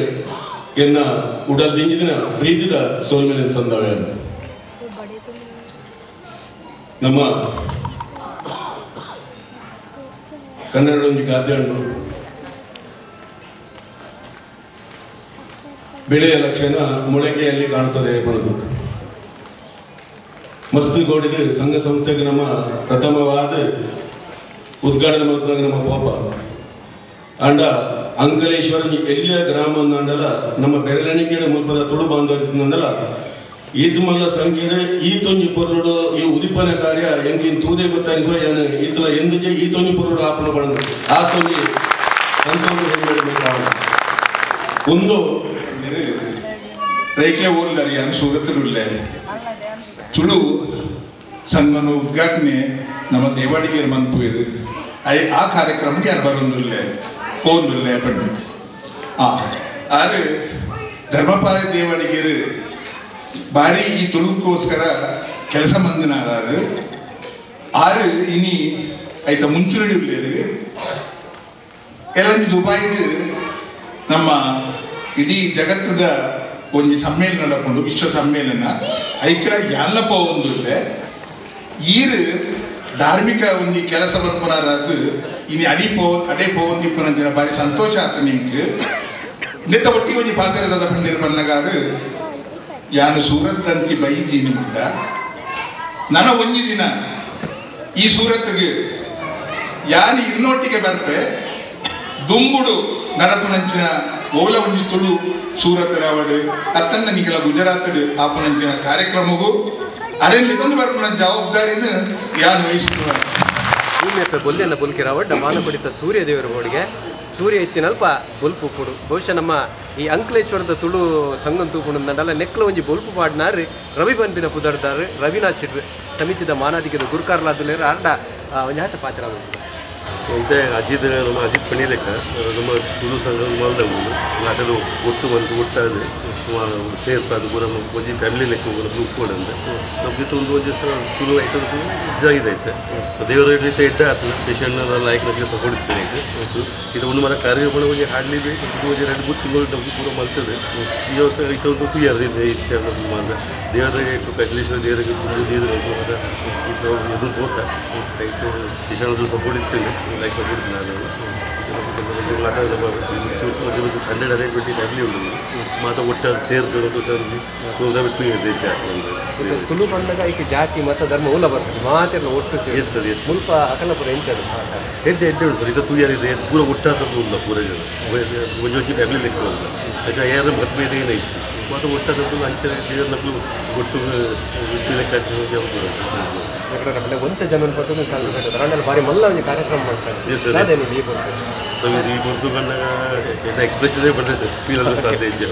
ಎನ್ನ ಉಡಲ್ ದಿಂಜಿದಿನ ಪ್ರೀತಿದ ಸೋಲ್ಮೇಲಿನ ಸಂದವೆ ನಮ್ಮ ಕನ್ನಡದೊಂದಿಗೆ ಗಾದ್ಯಂಡು ಬೆಳೆಯ ಲಕ್ಷಣ ಮೊಳಕೆಯಲ್ಲಿ ಕಾಣುತ್ತದೆ ಬರುದು ಮಸ್ತುಗೋಡಿಗೆ ಸಂಘ ಸಂಸ್ಥೆಗೆ ನಮ್ಮ ಪ್ರಥಮವಾದ ಉದ್ಘಾಟನೆ ಮಾಡಿದಾಗ ನಮ್ಮ ಪಾಪ ಅಂಡ ಅಂಕಲೇಶ್ವರ ಎಲ್ಲಿಯ ಗ್ರಾಮ ಅಂದಲ್ಲ ನಮ್ಮ ಬೆರಳೆಣಿಕೆಯ ಮುಲ್ಪದ ತುಳು ಬಾಂಧವ್ಯ ಈತ್ ಮಲ್ಲ ಸಂಖ್ಯೆ ಈತೊಂಜಿ ಪೊರುಡು ಈ ಉದಿಪನ ಕಾರ್ಯ ಹೆಂಗಿನ ತೂದೆ ಗೊತ್ತಾನಿಸುವ ಏನು ಈತಲ ಎಂದಿಗೆ ಈತೊಂಜಿ ಪೊರುಡು ಆಪಣ ಬಣ್ಣ ಆ ತೊಂಗಿ ಸಂತೋಷ ಹೆಂಗೆ ಒಂದು ರೈಕ್ಲೆ ಊರ್ಲಾರಿ ಅನ್ ಸುಗತ್ತುಳ್ಳೆ ತುಳು ಸಂಘನ ಉದ್ಘಾಟನೆ ನಮ್ಮ ದೇವಾಡಿಗೆರು ಮನ್ಪುವೆರು ಆ ಕಾರ್ಯಕ್ರಮಕ್ಕೆ ಯಾರು ಬರೋದಿಲ್ಲ ಹೋಗುದಿಲ್ಲ ಬನ್ನಿ ಆರು ಧರ್ಮಪಾಲ ದೇವಾಡಿಗೆರು ಭಾರಿ ಈ ತುಳುಕೋಸ್ಕರ ಕೆಲಸ ಮಂದಿನಾರು ಆರು ಇನಿ ಆಯ್ತ ಮುಂಚೂಣಿ ಉಳ್ಳೇರು ಎಲ್ಲಂಜಿ ದುಬೈಡು ನಮ್ಮ ಇಡೀ ಜಗತ್ತದ ಒಂದು ಸಮ್ಮೇಳನ ನಡಕೊಂಡು ವಿಶ್ವ ಸಮ್ಮೇಳನ ಐಕ್ಯ ಎಲ್ಲ ಹೋಗುದಿಲ್ಲ ಈರು ಧಾರ್ಮಿಕ ಒಂದು ಕೆಲಸ ಬರ್ಪನಾರದು ಇನ್ನು ಅಡೆ ಪೋವಂದಿಪ್ಪನ ಬಾರಿ ಸಂತೋಷ ಆತ ನಿಂಗೆ ನೆತ್ತ ಒಟ್ಟಿ ಒಂದು ಪಾತ್ರದ ಪಂಡಿರ ಬನ್ನಗಾರು ಯಾನು ಸೂರತ್ ಅಂತಿ ಬೈದೀನಿ ಮುಟ್ಟ ನನ್ನ ಒಂಜಿ ದಿನ ಈ ಸೂರತ್ಗೆ ಯಾನು ಇನ್ನೊಟ್ಟಿಗೆ ಬರ್ಪೆ ದುಂಬುಡು ನಡಪನಂಚಿನ ಓಲ ಒಂಜಿ ತುಳು ಸೂರತ್ ರಾವಡು ಅತ್ತನ್ನ ನಿಗಲ ಗುಜರಾತ್ ಆಪನಂಚಿನ ಕಾರ್ಯಕ್ರಮಗೂ ಅರೆಲ್ಲಿ ತಂದು ಬರ್ಪನ ಜವಾಬ್ದಾರಿನ ಯಾರು ವಹಿಸ್ತಾರೆ ಭೂಮಿಯತ್ತ ಬೊಲ್ಲೆನ ಬುಲ್ಕಿರಾವಡ್ಡ ಮಾನಪಡಿತ ಸೂರ್ಯದೇವರ ಬೋಡಿಗೆ ಸೂರ್ಯ ಎತ್ತಿನಲ್ಪ ಬೊಲ್ಪು ಉಪ್ಪುಡು ಬಹುಶಃ ನಮ್ಮ ಈ ಅಂಕಲೇಶ್ವರದ ತುಳು ಸಂಗಂ ತೂಪುಂಡಲ್ಲ ನೆಕ್ಲ ಒಂಜಿ ಬೊಲ್ಪು ಪಾಡ್ನಾರು ರವಿ ಬನ್ಪಿನ ಪುದರ್ದಾರು ರವಿನಾಥ್ ಶೆಟ್ಟಿ ಸಮಿತಿದ ಮಾನಾಧಿಕದ ಗುರುಕಾರ್ಲಾದುಲೇರು ಆರ್ಡ ಒಂದು ಹಾತ ಪಾತ್ರ ಇದೇ ಅಜಿತ್ ನಮ್ಮ ಅಜಿತ್ ಪಣಿ ಲೆಕ್ಕ ನಮ್ಮ ತುಳು ಸಂಘ ಮಲ್ದವು ಅದನ್ನು ಒಟ್ಟು ಒಂದು ಒಟ್ಟಾದ್ರೆ ಸೇರ್ಪಾದು ಪೂರ ಒಂಜಿ ಫ್ಯಾಮಿಲಿ ಲೆಕ್ಕ ಉಪ್ಕೊಡಂತ ನಮ್ಗೆ ಒಂದು ಒಂಜಿ ತುಳು ಐಟದ್ದು ಇದಾಯ್ತು ದೇವರ ರೀತಿ ಎಡ್ಡ ಆತನ ಸೆಷನ್ ನಾಯಕನಿಗೆ ಸಪೋರ್ಟ್ ಇರ್ತೇನೆ ಇದು ಒಂದು ಮರ ಕಾರ್ಯಕ್ರಮ ಒಂಜಿ ಹಾಡ್ಲಿ ಬೇಕು ಒಂಜಿ 2-3 ತಿಂಗಳು ನಮ್ಗೆ ಪೂರ ಮಲ್ತದೆ ಈ ವರ್ಷ ಇದೊಂದು ತುಯ್ಯರ್ದಿದೆ ಇಚ್ಛೆ ನಮ್ಮ ದೇವರಿಗೆ ಕಟ್ಲೇಶ್ವರ ದೇವರಿಗೆ ಒಂದು ದೇವರು ಮತ್ತು ಇದು ಎದುರು ಹೋತ ಆಯಿತು ಸೆಷನ್ ಸಪೋರ್ಟ್ ಇರ್ತೇನೆ ಲೈಕ್ ಸಪೋರ್ಟ್ ನಾನು ಮಾತಾಡ 120 ಫ್ಯಾಮಿಲಿ ಉಂಟು ಮಾತಾ ಒಟ್ಟಾದ ಸೇರ್ದು ಬಿಟ್ಟು ತುಳು ಬಂದಾಗ ಈಗ ಜಾತಿ ಮತ್ತು ಧರ್ಮ ಮೂಲ ಬರ್ತದೆ ಮಾತೆಲ್ಲ ಒಟ್ಟು ಎಸ್ ಸರ್ ಎಸ್ ಸ್ವಲ್ಪ ಅಕಲಪುರ ಹೆಂಚದು ಎಡ್ಡೆ ಸರ್ ಇದು ತುಯ್ಯಾರಿದೆ ಪೂರ ಒಟ್ಟಾದ ಇಲ್ಲ ಪೂರ ಜನ ಒಂಜಿ ಫ್ಯಾಮಿಲಿ ಲೆಕ್ಕ ಉಂಟು ಅಜ್ಜ ಯಾರು ಮದುವೆ ಏನೋ ಇಚ್ಛೆ ಮತ್ತು ಒಟ್ಟಾದದ್ದು ಅಂಚೆ ದೇವರನ್ನು ಒಟ್ಟು ಲೆಕ್ಕ ಒಂತೆ ಜನ ಪಟ್ಟು ಸಾಕು ಬಾರಿ ಮಲ್ಲ ಒಂದು ಕಾರ್ಯಕ್ರಮ ಮಾಡ್ತಾರೆ ಈ ಬರ್ದು ಬಂದಾಗ ಎಕ್ಸ್ಪ್ರೆಷನ್ ಬಂದರೆ ಸರ್ ಫೀಲ್ ಸಾಧ್ಯ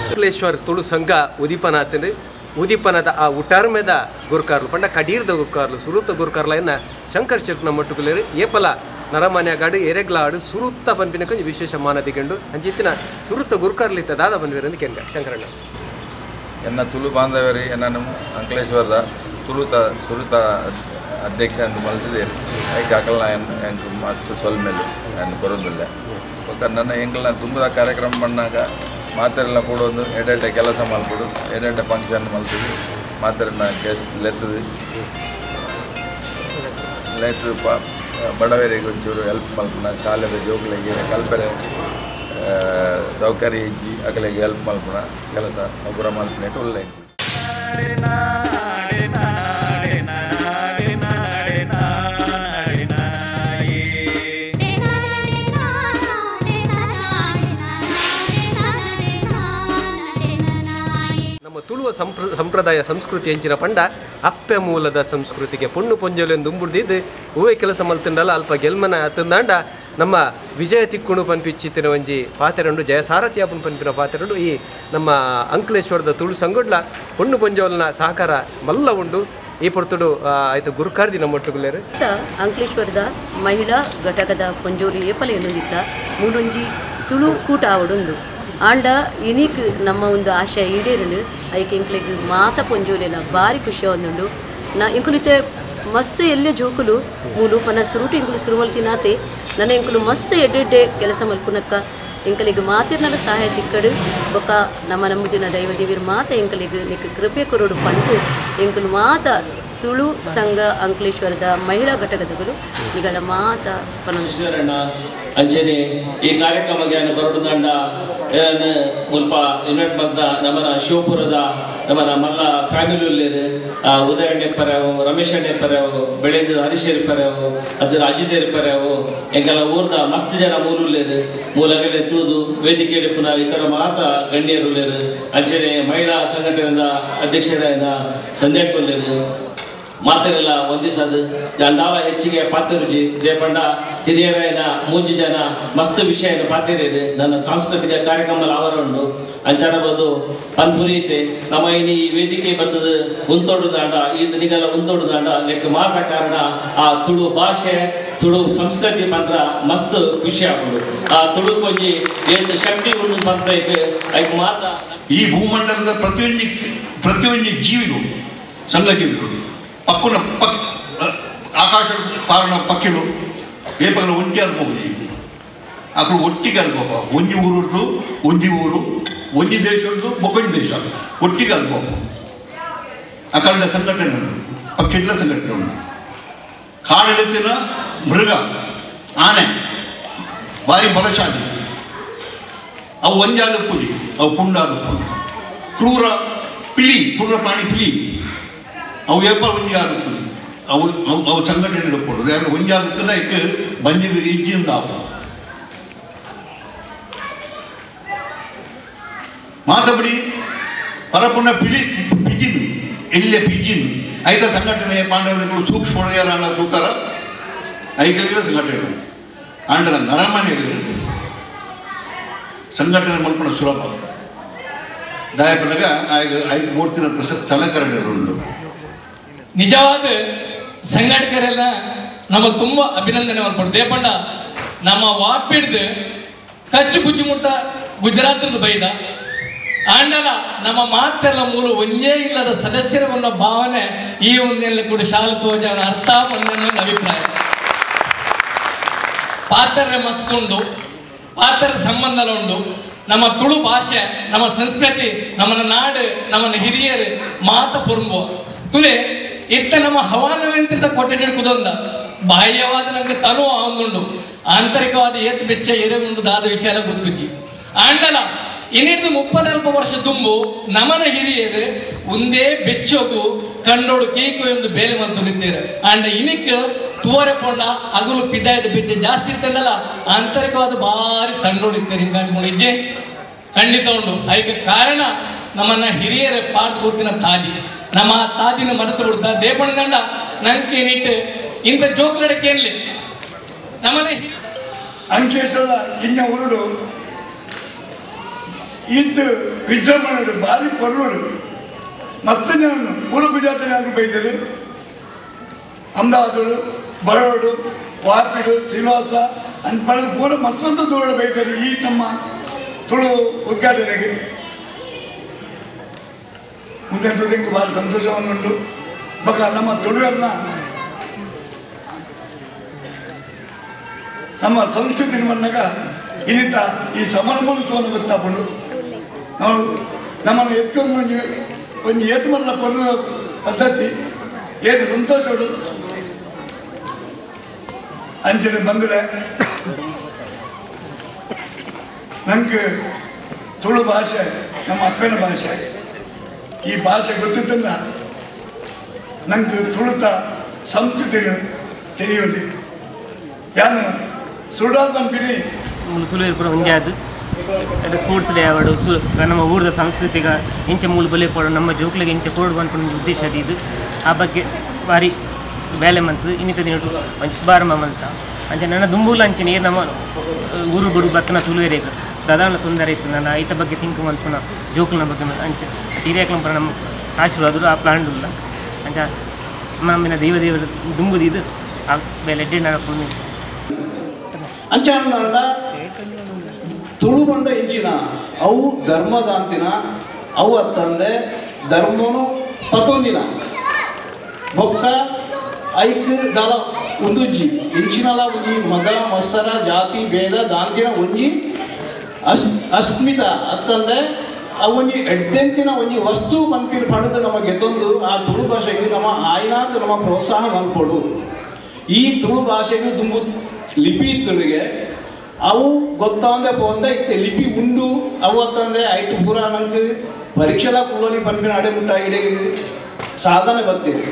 ಅಂಕಲೇಶ್ವರ ತುಳು ಸಂಘ ಉದೀಪನಾಥ್ ಉದೀಪನದ ಆ ಉಟಾರ್ಮೆದ ಗುರುಕಾರ್ಲು ಪಂಡ ಕಡೀರ್ದ ಗುರುಕಾರ್ಲು ಸುರುತ್ತ ಗುರುಕಾರ್ಲನ್ನ ಶಂಕರ್ ಶೆಟ್ನ ಮಟ್ಟುಕುಲೇರು ಏಪಲ ನರಮನ್ಯಾಗಾಡು ಎರೆಗ್ಲಾಡು ಸುರುತ್ತ ಪನ್ಪಿನ ಕೊಂಚ ವಿಶೇಷ ಮಾನದಿಗಂಡು ಅಂಚಿತ್ತಿನ ಸುರುತ್ತ ಗುರುಕಾರ್ಲಿತ್ತ ದಾದ ಪನ್ವೇರಂದು ಕೆಂಡ ಶಂಕರಣ್ಣ ಎನ್ನ ತುಳು ಬಾಂಧವರಿ ಎನ್ನ ಅಂಕಲೇಶ್ವರದ ಸುರುತ ಅಧ್ಯಕ್ಷ ಎಂದು ಮಲ್ತಿದ್ದೇನೆ ಐಕೆ ಅಕಲ್ನ ಎಂಕು ಮಸ್ತ್ ಸೊಲ್ಮೇಲೆ ನಾನು ಬರೋದಿಲ್ಲ ನನ್ನ ಎಂಕಲ್ನ ತುಂಬದ ಕಾರ್ಯಕ್ರಮ ಬಂದಾಗ ಮಾತೆರೆಲ್ಲ ಕೊಡೋದು ಎಡೆಡ್ಡೆ ಕೆಲಸ ಮಲ್ಕೊಡು ಎಡೆಡ್ಡೆ ಫಂಕ್ಷನ್ ಮಲ್ತಿದ್ದು ಮಾತೆರನ್ನ ಗೆಸ್ಟ್ ಲೆತ್ತದು ಬಡವರಿಗೆ ಒಂಚೂರು ಹೆಲ್ಪ್ ಮಲ್ಪನ ಶಾಲೆದ ಜೋಕ್ಲಿಗೆ ಕಲ್ಪನೆ ಸೌಕರ್ಯ ಇಜ್ಜಿ ಅಕಲಿಗೆ ಹೆಲ್ಪ್ ಮಲ್ಪನ ಕೆಲಸ ಒಬ್ಬರ ಮಲ್ಪನೆ ಒಳ್ಳೆ ನಮ್ಮ ತುಳುವ ಸಂಪ್ರದಾಯ ಸಂಸ್ಕೃತಿ ಹೆಂಚಿನ ಪಂಡ ಅಪ್ಪೆ ಮೂಲದ ಸಂಸ್ಕೃತಿಗೆ ಪೊಣ್ಣು ಪೊಂಜಲೆಂದು ಉಂಬುಡ್ದಿದ್ದು ಹೂವೆ ಕೆಲಸ ಮಲ್ತಿಂಡಲ್ಲ ಅಲ್ಪ ಗೆಲ್ಮನ ಅತ್ತಂದಾಂಡ ನಮ್ಮ ವಿಜಯ ತಿಕ್ಕುಣು ಪನ್ಪಿಚ್ಚಿತ್ತಿನ ಒಂಜಿ ಪಾತೆರಂಡು ಜಯಸಾರಥಿಯಾಪನ್ ಪನ್ಪಿನ ಪಾತೆರಂಡು ಈ ನಮ್ಮ ಅಂಕಲೇಶ್ವರದ ತುಳು ಸಂಗೊಡ್ಲ ಪೊಣ್ಣು ಪೊಂಜೋಲ್ನ ಸಹಕಾರ ಮಲ್ಲ ಉಂಡು ಈ ಪೊರ್ತುಡು ಆಯ್ತು ಗುರುಕಾರ್ದಿ ನಮ್ಮೊಟ್ಟುಗುಲೇರು ಅಂಕಲೇಶ್ವರದ ಮಹಿಳಾ ಘಟಕದ ಪೊಂಜೋಲಿ ಏಪಲ ಎನ್ನುವುದಿತ್ತ ಮೂಡೊಂಜಿ ತುಳು ಕೂಟ ಆವಡೊಂದು ಆಂಡ ಇನಿಕ್ ನಮ್ಮ ಒಂದು ಆಶಯ ಈಡೇರುಂಡು ಐಕೆ ಇಂಕ್ಲೆಗ್ ಮಾತ ಪೊಂಜೋಲೆನ ಭಾರಿ ಖುಷಿ ಒಂದುಂಡು ಇಂಕುಲಿತೆ ಮಸ್ತ್ ಎಲ್ಲೆ ಜೋಕುಲು ಮೂಲು ಪನ ಸುರುಟು ಇಂಕುಲು ಸುರುಮಲ್ತಿನಾತೆ ನನ್ನ ಇಂಕುಲು ಮಸ್ತ್ ಎಡ್ಡೆಡ್ಡೆ ಕೆಲಸ ಮಲ್ಪುನಕ್ಕ ಎಂಕಲಿಗೆ ಮಾತಿರ್ನಲ್ಲ ಸಹಾಯ ತಿಕ್ಕಡು ಬೊಕ್ಕ ನಮ್ಮ ನಂಬುದಿನ ದೈವ ದೇವಿರ ಮಾತ ಎಂಕಲಿಗೆ ನಿಕ್ ಕೃಪೆ ಕೊರೋಡು ಪಂದು ಎಂಕುಲು ಮಾತ ತುಳು ಸಂಘ ಅಂಕಲೇಶ್ವರದ ಮಹಿಳಾ ಘಟಕದಗಳು ನಿಗಳ ಮಾತ ಪನಂಜರಣ್ಣ ಅಂಚನೆ ಈ ಕಾರ್ಯಕ್ರಮಕ್ಕೆ ಬರೋಡು ದಂಡ ಮುಲ್ಪ ಇನ್ವೈಟ್ ಮಾಡ್ದ ನಮ್ಮನ ಶಿವಪುರದ ನಮ್ಮನ ಮಲ್ಲ ಫ್ಯಾಮಿಲಿ ಉಳ್ಳೇರು ಉದಯ ಅಣ್ಣೆ ಪರ್ಯಾವು ರಮೇಶ್ ಅಣ್ಣೆ ಪರ್ಯಾವು ಬೆಳೆದ ಹರೀಶೇರಿ ಪರ್ಯಾವು ಅಜ್ಜರ ಅಜಿತೇರಿ ಪರ್ಯಾವು ಎಂಗೆಲ್ಲ ಊರ್ದ ಮಸ್ತ್ ಜನ ಮೂಲುಳ್ಳೇರು ಮೂಲಗಡೆ ತೂದು ವೇದಿಕೆಯಲ್ಲಿ ಪುನಃ ಇತರ ಮಾತ ಗಣ್ಯರು ಉಳ್ಳೇರು ಅಂಚನೆ ಮಹಿಳಾ ಸಂಘಟನೆಯಿಂದ ಅಧ್ಯಕ್ಷರಾದ ಸಂಧ್ಯಾ ಕೊಲ್ಲೇರು ಮಾತೆರೆಲ್ಲ ಒಂದಿಸದು ಅಂದಾವ ಹೆಚ್ಚಿಗೆ ಪಾತಿರುಜಿ ದೇಪಂಡ ಹಿರಿಯರೈನ 3 ಜನ ಮಸ್ತ್ ವಿಷಯನ ಪಾತಿರೇರು ನನ್ನ ಸಾಂಸ್ಕೃತಿಕ ಕಾರ್ಯಕ್ರಮ ಅವರ ಉಂಡು ಅಂಚಾಡಬಹುದು ಪನ್ಪುರೀತೆ ನಮ್ಮ ಈ ವೇದಿಕೆ ಬತ್ತದ ಉಂತೋಡುದಾಂಡ ಈ ದಿನಗಳ ಉಂತೋಡುದಾಂಡ ನೆಕ್ ಮಾತ ಕಾರಣ ಆ ತುಳು ಭಾಷೆ ತುಳು ಸಂಸ್ಕೃತಿ ಪಂದ್ರ ಮಸ್ತ್ ಖುಷಿ ಆಗುದು ಆ ತುಳು ಕೊಂಜಿ ಏನು ಶಕ್ತಿ ಉಂಡು ಪಂತ್ರಕ್ಕೆ ಐಕ್ ಮಾತ ಈ ಭೂಮಂಡಲದ ಪ್ರತಿಯೊಂದು ಜೀವಿಗಳು ಸಂಘಜೀವಿಗಳು ಪಕ್ಕನ ಆಕಾಶ ಕಾರಣ ಪಕ್ಕಿಲು ಏಪಗಳ ಒಂಟಿ ಅನ್ಕೋಬಹುದು ಅక్కడ ಒಟ್ಟಿಗೆ ಅನ್ಕೋಪ ಒಂಜಿ ಊರದ್ದು ಒಂಜಿ ಊರು ಒಂಜಿ ದೇಶದ್ದು ಬೊಕೊಂಜಿ ದೇಶ ಒಟ್ಟಿಗೆ ಅನ್ಕೋಪ ಅಕಲ್ಡ ಸಂಘಟನೆ ಉಂಟು ಪಕ್ಕಿಡ್ಲ ಸಂಘಟನೆ ಉಂಟು ಕಾಡೆತ್ತಿನ ಮೃಗ ಆನೆ ಭಾರಿ ಬಲಶಾಲಿ ಅವು ಒಂಜಾದ ಪುಲಿ ಅವು ಪುಂಡಾದ ಪುಲಿ ಕ್ರೂರ ಪ್ರಾಣಿ ಪಿಲಿ ಅವು ಏಪ ಒಂಜಾದ ಪುಲಿ ಅವು ಸಂಘಟನೆ ಇಡಬಹುದು ಯಾರು ಒಂಜಾದ ಇಕ್ಕೆ ಬಂದಿ ಇಜ್ಜಿಂದ ಮಾತಬಡಿ ಪರಪುನ ಪಿಜಿನ್ ಎಲ್ಲೆ ಪಿಜಿನ್ ಐತ ಸಂಘಟನೆ ಪಾಂಡವಗಳು ಸೂಕ್ಷ್ಮ ತೂತಾರ ಐಕಲಿಗೆ ಸಂಘಟನೆ ಆಂಡ್ರ ನರಮನೆಗಳು ಸಂಘಟನೆ ಮಲ್ಪನ ಸುಲಭ ದಾಯಪದಾಗ ಐದು ಮೂರ್ತಿನ ಸಲಕರಣೆಗಳು ನಿಜವಾದ ಸಂಘಟಕರೆಲ್ಲ ನಮಗೆ ತುಂಬ ಅಭಿನಂದನೆ ಮಾಡ್ಕೊಂಡು ದೇಪಂಡ ನಮ್ಮ ವಾಪಿಡ್ದು ಕಚ್ಚು ಕುಚ್ಚು ಮುಟ್ಟ ಗುಜರಾತದ ಬೈದ ಆಂಡಲ ನಮ್ಮ ಮಾತೆಲ್ಲ ಮೂಲ ಒಂದೇ ಇಲ್ಲದ ಸದಸ್ಯರ ಒಂದು ಭಾವನೆ ಈ ಒಂದೆಲ್ಲ ಕೂಡ ಶಾಲೆ ತೋಜ ಅರ್ಥ ಒಂದೊಂದು ಅಭಿಪ್ರಾಯ ಪಾತ್ರ ಮಸ್ತ್ ಉಂಡು ಪಾತ್ರ ಸಂಬಂಧ ಉಂಡು ನಮ್ಮ ತುಳು ಭಾಷೆ ನಮ್ಮ ಸಂಸ್ಕೃತಿ ನಮ್ಮನ ನಾಡು ನಮ್ಮನ ಹಿರಿಯರು ಮಾತ ಪುರುಂಬು ತುಲೆ ಇತ್ತ ನಮ್ಮ ಹವಾನವೆಂತ ಕೊಟ್ಟಿಡ್ಕುದೊಂದ ಬಾಹ್ಯವಾದ ನಂಗೆ ತನು ಆಂದುಂಡು ಆಂತರಿಕವಾದ ಏತ್ ಬೆಚ್ಚ ಎರೆಗುಂಡು ದಾದ ವಿಷಯ ಎಲ್ಲ ಗೊತ್ತುಜ್ಜಿ ಆಂಡಲ ಇನ್ನಿಡ್ದು 30-40 ವರ್ಷ ತುಂಬು ನಮನ ಹಿರಿಯರು ಒಂದೇ ಬೆಚ್ಚೋದು ಕಂಡೋಡು ಕೇಕು ಎಂದು ಬೇಲೆ ಮಂತುಲಿದ್ದೇವೆ ಅಂಡ ಇನಿಕ್ ತೂವರೆ ಪೊಂಡ ಅಗುಲು ಪಿದಾಯದ ಬೆಚ್ಚ ಜಾಸ್ತಿ ಇರ್ತದಲ್ಲ ಆಂತರಿಕವಾದ ಭಾರಿ ತಂಡೋಡಿದ್ದೇವೆ ಹಿಂಗಾಗಿ ನಿಜೆ ಖಂಡಿತ ಉಂಡು ಅದಕ್ಕೆ ಕಾರಣ ನಮ್ಮನ್ನ ಹಿರಿಯರ ಪಾಠ ಗುರುತಿನ ತಾದಿ ನಮ್ಮ ತಾದಿನ ಮರೆತು ಬಿಡ್ತಾ ದೇಪಣ ದಂಡ ನಂಗೆ ನಿಟ್ಟು ಇಂಥ ಜೋಕ್ಲಡಕ್ಕೇನ್ಲಿ ನಮ್ಮನೆ ಅಂಕೇಶ್ವರ ಇನ್ನ ಉರುಡು ಇದ್ದು ವಿಜೃಂಭಣೆ ಭಾರಿ ಪೊರ್ಲುಡು ಮತ್ತೆ ಜನನು ಪೂರ ಗುಜರಾತ್ ಯಾರು ಬೈದರು ಅಹಮದಾಬಾದ್ ಬರೋಡು ವಾರ್ಪಿಡು ಶ್ರೀನಿವಾಸ ಅಂತ ಪಡೆದು ಪೂರ ಮತ್ತೊಂದು ದೂರ ಬೈದರು ಈ ನಮ್ಮ ತುಳು ಉದ್ಘಾಟನೆಗೆ ಮುಂದೆ ದುಡಿಂಗ್ ಭಾಳ ಸಂತೋಷವನ್ನುಂಟು ಬಕ ನಮ್ಮ ತುಳುವರನ್ನ ನಮ್ಮ ಸಂಸ್ಕೃತಿ ಮನ್ನಾಗ ಇನ್ನಿತ ಈ ಸಮನ್ವಯತ್ವವನ್ನು ಗೊತ್ತಾಪಡು ನಾವು ನಮ್ಮನ್ನು ಎತ್ಕೊಂಡು ಒಂದು ಏತು ಮರಲ ಪಡೆದ ಪದ್ಧತಿ ಏತು ಸಂತೋಷಡು ಅಂಚನೆ ಬಂದರೆ ನಂಗೆ ತುಳು ಭಾಷೆ ನಮ್ಮ ಅಪ್ಪನ ಭಾಷೆ ಈ ಭಾಷೆ ಗೊತ್ತಿದ್ದನ್ನ ನಂಗೆ ತುಳುತ ಸಂಸ್ಕೃತಿನ ತಿಳಿಯೋದು ಯಾನು ಸುಡಾದ ಬಂದ್ಬಿಡಿ ತುಳು ಪೂರ ಒಂದೇ ಅದು ಸ್ಪೋರ್ಟ್ಸ್ ಡೇ ಆವಡು ನಮ್ಮ ಊರದ ಸಾಂಸ್ಕೃತಿಕ ಇಂಚೆ ಮೂಲ ಬಲೆ ಕೊಡು ನಮ್ಮ ಜೋಕ್ಲಿಗೆ ಇಂಚೆ ಕೊಡು ಅನ್ಕೊಂಡು ಉದ್ದೇಶ ಅದು ಇದು ಆ ಬಗ್ಗೆ ಭಾರಿ ಬೇಲೆ ಮಂತದ್ದು ಇನ್ನಿತ ದಿನ ಒಂದು ಶುಭಾರಂಭ ಮಂತ ಅಂಚೆ ನನ್ನ ದುಂಬೂಲ ಅಂಚೆ ನೀರು ನಮ್ಮ ಊರು ಬರು ಬತ್ತನ ತುಳುವೇರೇಗ ಪ್ರಧಾನ ತೊಂದರೆ ಇತ್ತು ನಾನು ಐತ ಬಗ್ಗೆ ತಿಂಕ್ ಮಂತ್ನ ಜೋಕ್ಲನ ಬಗ್ಗೆ ಅಂಚೆ ಹಿರಿಯಕ್ಲ ಪರ ನಮ್ಮ ಆಶೀರ್ವಾದರು ಆ ಪ್ಲಾನ್ ಇಲ್ಲ ಅಂಚೆ ನಮ್ಮಿನ ದೇವರ ದುಂಬುದು ಆ ಬೇಲೆ ಎಡ್ಡೆ ನಡ್ಕೊಂಡು ಅಂಚೆ ತುಳು ಬಂಡ ಇಂಚಿನ ಅವು ಧರ್ಮದಾಂತಿನ ಅವು ಅತ್ತಂದೆ ಧರ್ಮನು ಪತೊಂದಿನ ಬೊಕ್ಕ ಐಕ್ ದಲ ಉಂದುಜ್ಜಿ ಇಂಚಿನಲ ಒಂಜಿ ಮದ ಮತ್ಸರ ಜಾತಿ ಭೇದ ದಾಂತಿನ ಒಂಜಿ ಅಸ್ಮಿತ ಅತ್ತಂದೆ ಅವೊಂಜಿ ಎಡ್ಡೆಂಚಿನ ಒಂಜಿ ವಸ್ತು ಮನ್ಪಿನ ಪಡೆದು ನಮಗೆ ಎತ್ತೊಂದು ಆ ತುಳು ಭಾಷೆಗೆ ನಮ್ಮ ಆಯ್ನಾತ್ ನಮ್ಮ ಪ್ರೋತ್ಸಾಹ ಮನ್ಕೊಡು ಈ ತುಳು ಭಾಷೆಗೆ ತುಂಬು ಲಿಪಿ ಇತ್ತುಳಿಗೆ ಅವು ಗೊತ್ತಾಂದೆ ಪೋಂದೆ ಇತ್ತೆ ಲಿಪಿ ಉಂಡು ಅವು ಅತ್ತಂದೆ ಐಟು ಪೂರ ನಂಗೆ ಪರೀಕ್ಷೆಲ ಕುಳ್ಳೋಲಿ ಪನ್ಪಿನ ಅಡೆ ಮುಟ್ಟ ಇಡೆಗೆ ಸಾಧನೆ ಬರ್ತಿದೆ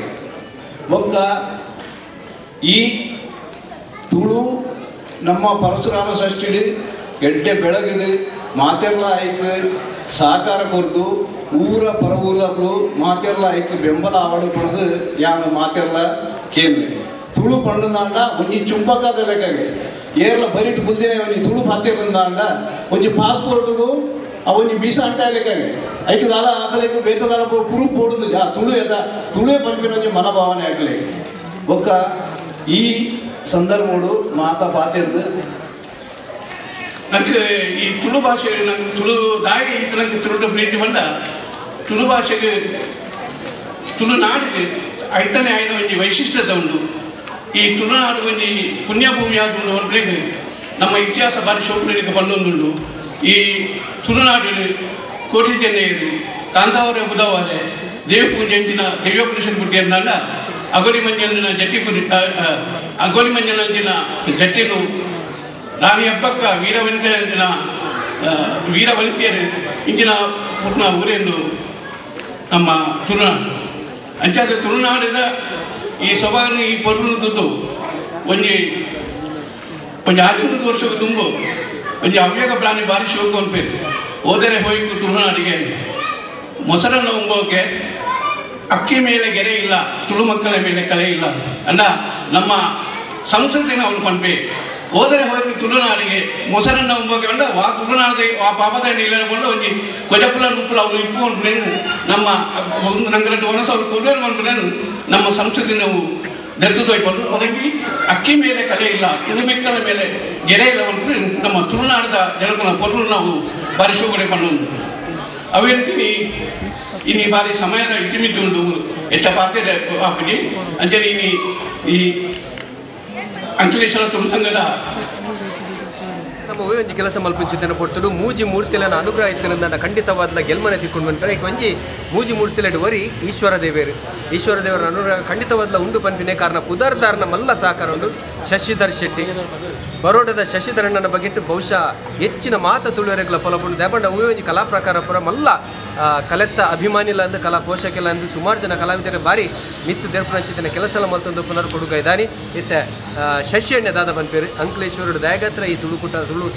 ಬೊಕ್ಕ ಈ ತುಳು ನಮ್ಮ ಪರಶುರಾಮ ಷಷ್ಠಿಡಿ ಎಡ್ಡೆ ಬೆಳಗಿದೆ ಮಾತೆಲ್ಲ ಆಯ್ತು ಸಹಕಾರ ಕೊಡ್ತು ಊರ ಪರ ಊರಗಳು ಮಾತೆರ್ಲ ಐಕ್ ಬೆಂಬಲ ಆವಡು ಪಡೆದು ಯಾನ ಮಾತೆರ್ಲ ಕೇಂದ್ರ ತುಳು ಪಂಡದಾಂಡ ಒಂಜಿ ಚುಂಬಕದ ಲೆಕ್ಕಗೆ ಏರ್ಲ ಬರಿಟ್ ಬುಲ್ದಿನ ಒಂಜಿ ತುಳು ಪಾತಿರ್ದಾಂಡ ಒಂಜಿ ಪಾಸ್ಪೋರ್ಟ್ಗೂ ಅವನಿ ಬೀಸ ಅಂತ ಲೆಕ್ಕಗೆ ಐಕ್ ದಾಲ ಆಕಲಿಕ್ಕೆ ಬೇತದಾಲ ಪುರು ಪೋಡುದು ತುಳುವೆ ಪಂಪಿನ ಒಂಜಿ ಮನೋಭಾವನೆ ಆಗಲಿ ಒಕ್ಕ ಈ ಸಂದರ್ಭಗಳು ಮಾತಾ ಪಾತಿರ್ದು ನನಗೆ ಈ ತುಳು ಭಾಷೆ ನಂಗೆ ತುಳು ದಾಯಿ ನನಗೆ ತುಳು ಪ್ರೀತಿ ಬಂದ ತುಳು ಭಾಷೆಗೆ ತುಳುನಾಡಿಗೆ ಐತನೇ ಆಯ್ನ ಒಂದು ವೈಶಿಷ್ಟ್ಯತೆ ಉಂಟು ಈ ತುಳುನಾಡು ಒಂದು ಪುಣ್ಯಭೂಮಿ ಆದ ಒಂದು ನಮ್ಮ ಇತಿಹಾಸ ಭಾರಿ ಶೋಕನಿಗೆ ಬಂದೊಂದುಂಟು ಈ ತುಳುನಾಡಿನ ಕೋಟಿ ಚೆನ್ನೈರು ಕಾಂತಾವರೆ ಬುಧವಾರೆ ದೇವಪೂಜೆ ಅಂಚಿನ ದೈವಪುರುಷನ ಪುಟ್ಟಿ ಅಂದಾಗ ಅಗೋಲಿ ಮಂಜನ ಜಟ್ಟಿ ಅಗೋಲಿ ಮಂಜನಂಚಿನ ಜಟ್ಟಿಲು ರಾಣಿ ಹಬ್ಬಕ್ಕ ವೀರವನಿತೆಯರು ಇಂಚಿನ ಪುಟ್ನ ಊರೆಂದು ನಮ್ಮ ತುಳುನಾಡು ಅಂಚಾದ ತುಳುನಾಡಿದ ಈ ಸೊಬಗನ್ನು ಈ ಪೊರ್ಲುದ್ದು ಒಂಜಿ 15 ವರ್ಷಕ್ಕೆ ತುಂಬು ಒಂಜಿ ಅವ್ಯಗ ಪ್ರಾಣಿ ಭಾರಿ ಶೋಕ ಅನ್ಪೇರು ಹೋದರೆ ಹೋಯ್ತು ತುಳುನಾಡಿಗೆ ಮೊಸರನ್ನು ಉಂಬೋಕೆ ಅಕ್ಕಿ ಮೇಲೆ ಗೆರೆ ಇಲ್ಲ ತುಳು ಮಕ್ಕಳ ಮೇಲೆ ಕಲೆ ಇಲ್ಲ ಅಂದ ನಮ್ಮ ಸಂಸ್ಕೃತಿನ ಅವನು ಪಂಪೆ ಹೋದರೆ ಹೋಗಿ ತುಳುನಾಡಿಗೆ ಮೊಸರನ್ನ ಉಂಬೋಕೆ ಬಂದ ವಾ ತುಳುನಾಡಿಗೆ ಆ ಪಾಪದ ಇಲ್ಲಕೊಂಡು ಒಂಜಿ ಕೊಜಪುಲ ನುಪ್ಪುಲ ಅವರು ಇಪ್ಪುಕೊಂಡು ನಮ್ಮ ನಂಗೆ ಒನಸ ಅವ್ರು ಕೊಡುವರು ಅನ್ಕೊಂಡು ನಮ್ಮ ಸಂಸ್ಕೃತಿ ನಾವು ನೆರೆದುಕೊಂಡು ಅದಕ್ಕೆ ಅಕ್ಕಿ ಮೇಲೆ ಕಲೆ ಇಲ್ಲ ತುಳು ಮಕ್ಕಳ ಮೇಲೆ ಗೆರೆ ಇಲ್ಲ ಅನ್ಕೊಂಡು ನಮ್ಮ ತುಳುನಾಡದ ಜನಕನ ಪೊರ್ಲು ನಾವು ಬಾರಿ ಶೋಕಡೆ ಪಂಡು ಅವೇ ರೀತಿ ಇನ್ನು ಬಾರಿ ಸಮಯದ ಇತಿಮಿತಿ ಉಂಟು ಹೆಚ್ಚ ಪಾತ್ರೆ ಹಾಕಿ ಅಂಚನೆ ಈ ಅಂಕಲೇಶ್ವರ ತುಳು ಸಂಘದ ನಮ್ಮ ಒಂಜಿ ಕೆಲಸ ಮಲ್ಪುಂಚಿದ್ದನ್ನು ಕೊಡ್ತಡು ಮೂಜಿ ಮೂರ್ತಿಲನ ಅನುಗ್ರಹ ಇತ್ತಿನ ಖಂಡಿತವಾದ ಗೆಲ್ಮನೆ ತಿಕ್ಕೊಂಡು ಬಂದ್ಪರೆ ಈಗ ಒಂಜಿ ಮೂಜಿ ಮೂರ್ತಿಲೆಡು ವರಿ ಈಶ್ವರ ದೇವರ ಅನುಗ್ರಹ ಖಂಡಿತವಾದ ಉಂಡು ಪಂಪಿನೇ ಕಾರಣ ಪುದರ್ದಾರನ ಮಲ್ಲ ಸಹಕಾರ ಉಂಡು ಶಶಿಧರ್ ಶೆಟ್ಟಿ ಬರೋಡದ ಶಶಿಧರಣ್ಣನ ಬಗೆಟ್ಟು ಬಹುಶಃ ಹೆಚ್ಚಿನ ಮಾತ ತುಳುವರೆಗಳ ಫಲಪುಂಡು ದೇಪಂಡ ಒಂಜಿ ಕಲಾ ಪ್ರಕಾರ ಪುರ ಮಲ್ಲ ಕಲೆತ್ತ ಅಭಿಮಾನಿಲ ಅಂದು ಕಲಾ ಪೋಷಕಿಲ ಅಂದು ಸುಮಾರು ಜನ ಕಲಾವಿದರ ಬಾರಿ ಮಿತ್ತು ದೇರ್ಪುನಂಚಿನ ಕೆಲಸ ಮಲ್ತೊಂದು ಪುನರ್ ಕೊಡುಗ ಇದ್ದಾನೆ ಇತ್ತೆ ಶಶಿ ಎಣ್ಣೆ ದಾದ ಬಂದ್ಪೇರು ಅಂಕಲೇಶ್ವರ ದಯಗತ್ರ ಈ ತುಳು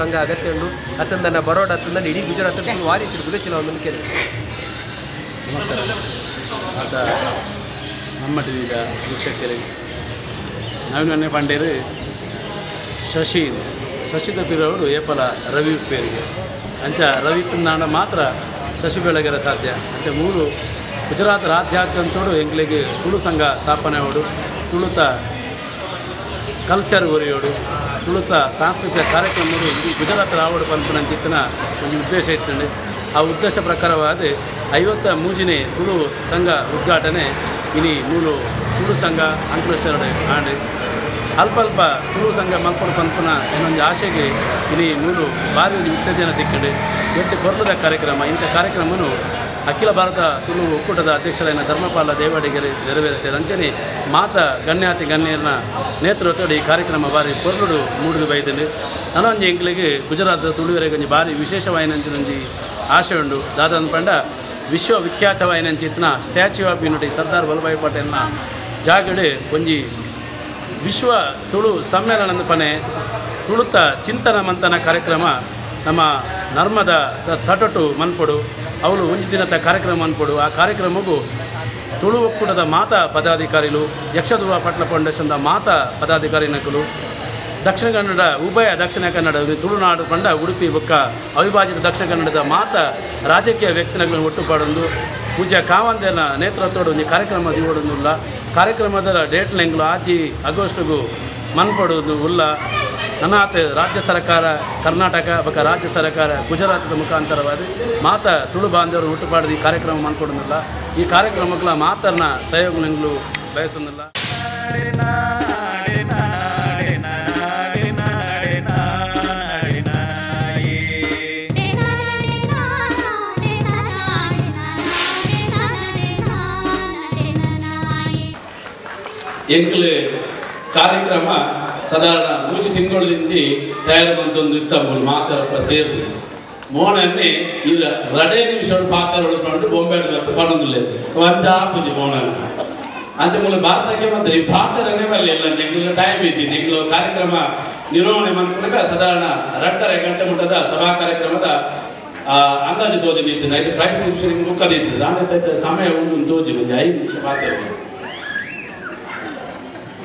ಸಂಘ ಅಗತ್ಯ ಉಂಡು ಅತ್ತಂದನ್ನ ಬರೋಡ ಅತ್ತಂದ ಇಡೀ ಗುಜರಾತ್ ವಾರಿ ತಿರುಗುಲಚಿನ ಒಂದು ಕೇಳಿ ನಮಸ್ಕಾರ ಆತ ನಮ್ಮ ಟಿವಿದ ವೀಕ್ಷಕರಿಗೆ ನವೀನ ಪಾಂಡೇರು ಶಶಿದ ಪಿರವರು ಏಪಲ ರವಿ ಪೇರಿಗೆ ಅಂಚ ರವಿ ಪಿನ್ನಾಂಡ ಮಾತ್ರ ಶಶಿ ಬೆಳಗೆರ ಸಾಧ್ಯ ಅಂಚ ಮೂರು ಗುಜರಾತ್ ರಾಜ್ಯಾದ್ಯಂತೋಡು ಎಂಕ್ಲೆಗೆ ತುಳು ಸಂಘ ಸ್ಥಾಪನೆ ಓಡು ತುಳುತ ಕಲ್ಚರ್ ಒರಿಯೋಡು ತುಳುತ ಸಾಂಸ್ಕೃತಿಕ ಕಾರ್ಯಕ್ರಮಗಳು ಇಡೀ ಗುಜರಾತ್ ರಾವಡು ಪಂಪನಂಚಿತ್ತಿನ ಒಂದು ಉದ್ದೇಶ ಇತ್ತಂಡು ಆ ಉದ್ದೇಶ ಪ್ರಕಾರವಾದ 53ನೇ ತುಳು ಸಂಘ ಉದ್ಘಾಟನೆ ಇನಿ ಮೂಲು ತುಳು ಸಂಘ ಅಂಕಲೇಶ್ವರ ಆಂಡು ಅಲ್ಪ ತುಳು ಸಂಘ ಮಲ್ಪಡು ಪಂಪನ ಇನ್ನೊಂದು ಆಶೆಗೆ ಇನಿ ಮೂಲು ಭಾರಿ ಒಂದು ಉತ್ತೇಜನ ತಿಕ್ಕಂಡು ದೊಡ್ಡ ಕೊರ್ಲದ ಕಾರ್ಯಕ್ರಮ ಇಂಥ ಕಾರ್ಯಕ್ರಮವನ್ನು ಅಖಿಲ ಭಾರತ ತುಳು ಒಕ್ಕೂಟದ ಅಧ್ಯಕ್ಷರಾದ ಧರ್ಮಪಾಲ ದೇವಾಡಿಗರು ನೆರವೇರಿಸಿದ ಅಂಚನೆ ಮಾತ ಗಣ್ಯಾತಿ ಗಣ್ಯರನ್ನ ನೇತೃತ್ವದ ಈ ಕಾರ್ಯಕ್ರಮ ಬಾರಿ ಕೊರ್ಲುಡು ಮೂಡಿದು ಬೈದನು ನನೊಂದು ಎಂಕ್ಲಿಗೆ ಗುಜರಾತ್ ತುಳುವರೆಗೆ ಭಾರಿ ವಿಶೇಷವಾಯಿನಂಚಿನೊಂದು ಆಶೆ ಉಂಡು ದಾದನ್ ಪಂಡ ವಿಶ್ವವಿಖ್ಯಾತವಾಯಿನಂಚಿತ್ತಿನ Statue of Unity Sardar Vallabhbhai ಪಟೇಲ್ನ ಜಾಗಡೆ ಒಂಜಿ ವಿಶ್ವ ತುಳು ಸಮ್ಮೇಳನದ ಪನೆ ತುಳುತ ಚಿಂತನ ಮಂಥನ ಕಾರ್ಯಕ್ರಮ ನಮ್ಮ ನರ್ಮದ ತಟಟು ಮನ್ಪೊಡು ಅವಳು ಒಂದು ದಿನದ ಕಾರ್ಯಕ್ರಮ ಅನ್ಪೊಡು ಆ ಕಾರ್ಯಕ್ರಮವು ತುಳು ಒಕ್ಕೂಟದ ಮಾತಾ ಪದಾಧಿಕಾರಿಗಳು ಯಕ್ಷಧ್ರುವ ಪಟ್ಲ ಫೌಂಡೇಶನ್ದ ಮಾತಾ ಪದಾಧಿಕಾರಿನಕಲು ದಕ್ಷಿಣ ಕನ್ನಡ ಉಭಯ ದಕ್ಷಿಣ ಕನ್ನಡ ತುಳುನಾಡು ಪಂಡ ಉಡುಪಿ ಬೊಕ್ಕ ಅವಿಭಾಜಿತ ದಕ್ಷಿಣ ಕನ್ನಡದ ಮಾತಾ ರಾಜಕೀಯ ವ್ಯಕ್ತಿಗಳನ್ನು ಒಟ್ಟುಪಾಡೊಂದು ಪೂಜ್ಯ ಕಾವಂದೇನ ನೇತೃತ್ವದ ಒಂದು ಕಾರ್ಯಕ್ರಮ ದಿವೊಂದುಲ್ಲ ಕಾರ್ಯಕ್ರಮದ ಡೇಟ್ಲೆಂಗ್ಲು ಆಜಿ ಆಗಸ್ಟ್ಗೂ ಮನ್ಪಡುವುದು ಉಲ್ಲ ನನಾತ್ ರಾಜ್ಯ ಸರ್ಕಾರ ಕರ್ನಾಟಕ ಬೊಕ್ಕ ರಾಜ್ಯ ಸರ್ಕಾರ ಗುಜರಾತದ ಮುಖಾಂತರವಾದ ಮಾತಾ ತುಳು ಬಾಂಧವರು ಹುಟ್ಟುಪಾಡಿದ ಈ ಕಾರ್ಯಕ್ರಮ ಮನ್ಕೊಡೋದಿಲ್ಲ ಈ ಕಾರ್ಯಕ್ರಮಗಳ ಮಾತನ್ನ ಸಹಯೋಗಗಳು ಬಯಸೋದಿಲ್ಲ. ಎಂಕ್ಲೆ ಕಾರ್ಯಕ್ರಮ ಸಾಧಾರಣ 3 ತಿಂಗಳಿಂದ ತಯಾರು ಬಂತೊಂದು ಇತ್ತ ಮಾತಾಡಪ್ಪ ಸೇರಿ ಮೋನನ್ನೇ ಈಗ 2 ನಿಮಿಷ ಪಾತ್ರಗಳು ಕಂಡು ಬೊಂಬೆಡು ಬತ್ತು ಪಣೊಂದಿಲ್ಲ ಒಂದ ಆಪುಜಿ ಮೋನನ್ನ ಅಂಚ ಮೂಲ ಭಾರತಕ್ಕೆ ಮತ್ತೆ ಈ ಪಾತ್ರನೇ ಬರಲಿ ಎಲ್ಲ ಎಂಕ್ಲ ಟೈಮ್ ಇಚ್ಚಿ ಎಂಕ್ಲು ಕಾರ್ಯಕ್ರಮ ನಿರ್ವಹಣೆ ಮಾಡ್ಕೊಂಡಾಗ ಸಾಧಾರಣ 2.5 ಗಂಟೆ ಮುಟ್ಟದ ಸಭಾ ಕಾರ್ಯಕ್ರಮದ ಅಂದಾಜು ತೋಜನಿತ್ತು ಐದು ಕ್ರೈಸ್ತ ನಿಮಿಷ ಮುಖದಿತ್ತು ನಾನು ಸಮಯ ಉಂಟು ತೋಜಿನ 5 ನಿಮಿಷ ಮಾತಾಡ್ತೀನಿ.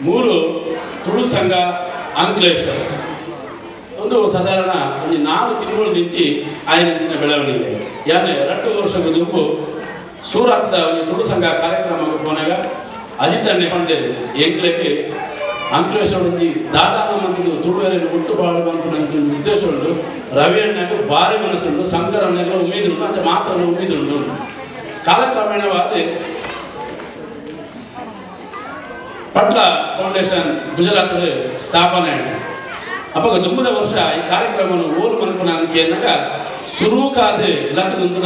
3 ತುಳು ಸಂಘ ಅಂಕ್ಲೇಶ್ವರ ಒಂದು ಸಾಧಾರಣ ಒಂದು 4 ತಿಂಗಳು ನಿಂಚಿ ಆಯ್ನಿಂಚಿನ ಬೆಳವಣಿಗೆ ಯಾನೆ 2 ವರ್ಷದ ದುಂಬು ಸೂರತ್ದ ಒಂದು ತುಳು ಸಂಘ ಕಾರ್ಯಕ್ರಮಕ್ಕೆ ಹೋನಾಗ ಅಜಿತಣ್ಣೆ ಪಂಡೇರು ಎಂಕ್ಲೆಗೆ ಅಂಕ್ಲೇಶ್ವರ ಒಂದು ದಾದಾನ ಮಂದಿದು ತುಳುವರೆಯನ್ನು ಹುಟ್ಟುಪಾಡುವಂತ ನನಗೆ ಉದ್ದೇಶ ಉಂಟು. ರವಿ ಅಣ್ಣಗೆ ಭಾರಿ ಮನಸ್ಸುಂಟು, ಶಂಕರ ಅಣ್ಣಗೆ ಉಮೇದುಂಟು ಅಂತ ಮಾತ್ರ ಉಮೇದುಂಟು. ಕಾಲಕ್ರಮೇಣವಾದ ಪಟ್ಲ ಫೌಂಡೇಶನ್ ಗುಜರಾತ್ ಸ್ಥಾಪನೆ ಅಪ್ಪಾಗ ದುಂಬದ ವರ್ಷ ಈ ಕಾರ್ಯಕ್ರಮವನ್ನು ಓಲು ಮನಪನ ಅಂಕೆ ಅನ್ನಕ ಸುರೂಕಾದ ಲಕ್ಕದೊಂದು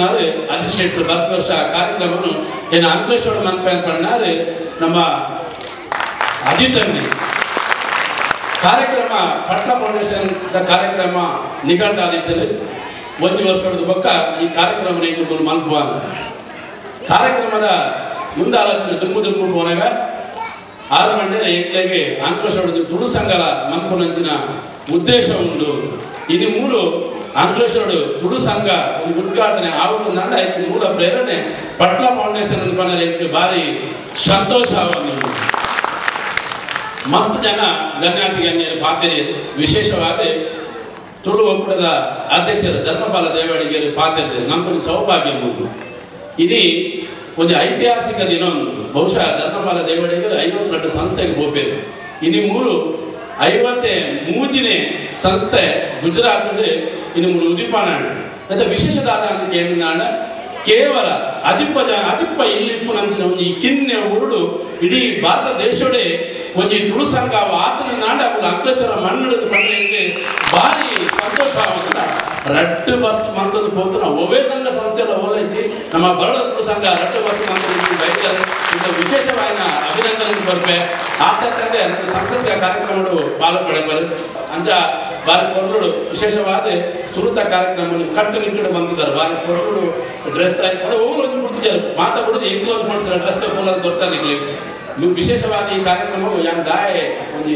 ಅಧಿಶೇಟ್ರು ಬರ್ತ ವರ್ಷ ಕಾರ್ಯಕ್ರಮವನ್ನು ಏನು ಅಂಕ್ಲೇಶ್ವರ ಮನಪ ಪಣ್ಣಾರು ನಮ್ಮ ಅಜಿತಣ್ಣೆ ಕಾರ್ಯಕ್ರಮ ಪಟ್ಲ ಫೌಂಡೇಶನ್ ಕಾರ್ಯಕ್ರಮ ನಿಘಂಟಾದಿದ್ದಲ್ಲಿ 1 ವರ್ಷದ ಬೊಕ್ಕ ಈ ಕಾರ್ಯಕ್ರಮ ಮನಪುವ ಕಾರ್ಯಕ್ರಮದ ಮುಂದಾಲೋಚನೆ ದುಂಬು ಹೋನಾಗ 6 ಮಂಡಲ ಏಕ್ಲೆಗೆ ಅಂಕ್ಲೇಶ್ವರದ ತುಳು ಸಂಘದ ಮನಪುನಂಚಿನ ಉದ್ದೇಶ ಉಂಟು. ಇನ್ನು 3 ಅಂಕ್ಲೇಶ್ವರ ತುಳು ಸಂಘ ಒಂದು ಉದ್ಘಾಟನೆ ಆವತ್ತು ನಂಡ ಮೂಲ ಪ್ರೇರಣೆ ಪಟ್ಲ ಫೌಂಡೇಶನ್ ಅನ್ಕೊಂಡ್ರೆ ಭಾರಿ ಸಂತೋಷ ಆವನ್ನು ಮಸ್ತ್ ಜನ ಗಣ್ಯಾತಿ ಗಣ್ಯರು ಪಾತ್ರೆ ವಿಶೇಷವಾದ ತುಳು ಒಕ್ಕೂಟದ ಅಧ್ಯಕ್ಷರು ಧರ್ಮಪಾಲ ದೇವಾಡಿಗೆರು ಪಾತ್ರೆ ನಮ್ಗೊಂದು ಸೌಭಾಗ್ಯ ಉಂಟು. ಇಡೀ ಒಂದು ಐತಿಹಾಸಿಕ ದಿನ ಉಂಟು. ಬಹುಶಃ ಧರ್ಮಪಾಲ ದೇವಾಡಿಗರು 52 ಸಂಸ್ಥೆಗೆ ಹೋಗ್ಬೇಕು. ಇನ್ನು 53 ಸಂಸ್ಥೆ ಗುಜರಾತ್ ಇನ್ನು 3 ಉದಿಪಾನ ಅಂತ ವಿಶೇಷದಾದ ಅಂತ ಕೇಳಿದ ಕೇವಲ ಅಜಿಪ್ಪ ಇಲ್ಲಿಪ್ಪು ನಂಚಿನ ಒಂದು ಈ ಕಿನ್ನೆ ಉರುಡು ಇಡೀ ಭಾರತ ದೇಶೋಡೆ ಒಂದು ತುಳು ಸಂಘ ಆತನ ನಾಡ ಅಂಕ್ಲೇಶ್ವರ ಮಣ್ಣಿಡಿದು ಪಂಡಿಗೆ ಭಾರಿ ಸಂತೋಷ ಆಗುತ್ತ. 2 ಬಸ್ ಮಂತದ್ದು ಹೋಗ್ತು ನಾವು ಒವೇ ಸಂಘ ಸಂಸ್ಥೆಲ್ಲ ಓಲೈಸಿ ನಮ್ಮ ಬರೋಡ ತುಳು ಸಂಘ 2 ಬಸ್ ಮಂತದ್ದು ಬೈಕರ್ ಇದು ವಿಶೇಷವಾದ ಅಭಿನಂದನೆ ಬರ್ಪೆ ಆತಂದ್ರೆ ಸಾಂಸ್ಕೃತಿಕ ಕಾರ್ಯಕ್ರಮಗಳು ಪಾಲ್ಗೊಳ್ಳಬಾರು ಅಂಚ ಬಾರಿ ಕೊರಡು ವಿಶೇಷವಾದ ಸುರುತ ಕಾರ್ಯಕ್ರಮ ಕಟ್ಟುನಿಟ್ಟು ಬಂದಿದ್ದಾರೆ. ಬಾರಿ ಕೊರಡು ಡ್ರೆಸ್ ಆಗಿ ಹೋಗಿ ಬಿಡ್ತಿದ್ದಾರೆ ಮಾತಾಡೋದು ಎಂಕ್ಲೋಸ್ ಮಾಡಿಸಿದ ಡ್ರೆಸ್ ಹೋಗೋದು ಗೊತ್ತಾಗಲಿ. ನೀವು ವಿಶೇಷವಾದ ಈ ಕಾರ್ಯಕ್ರಮವು ಯಾನ್ ದಾಯೆ ಒಂದು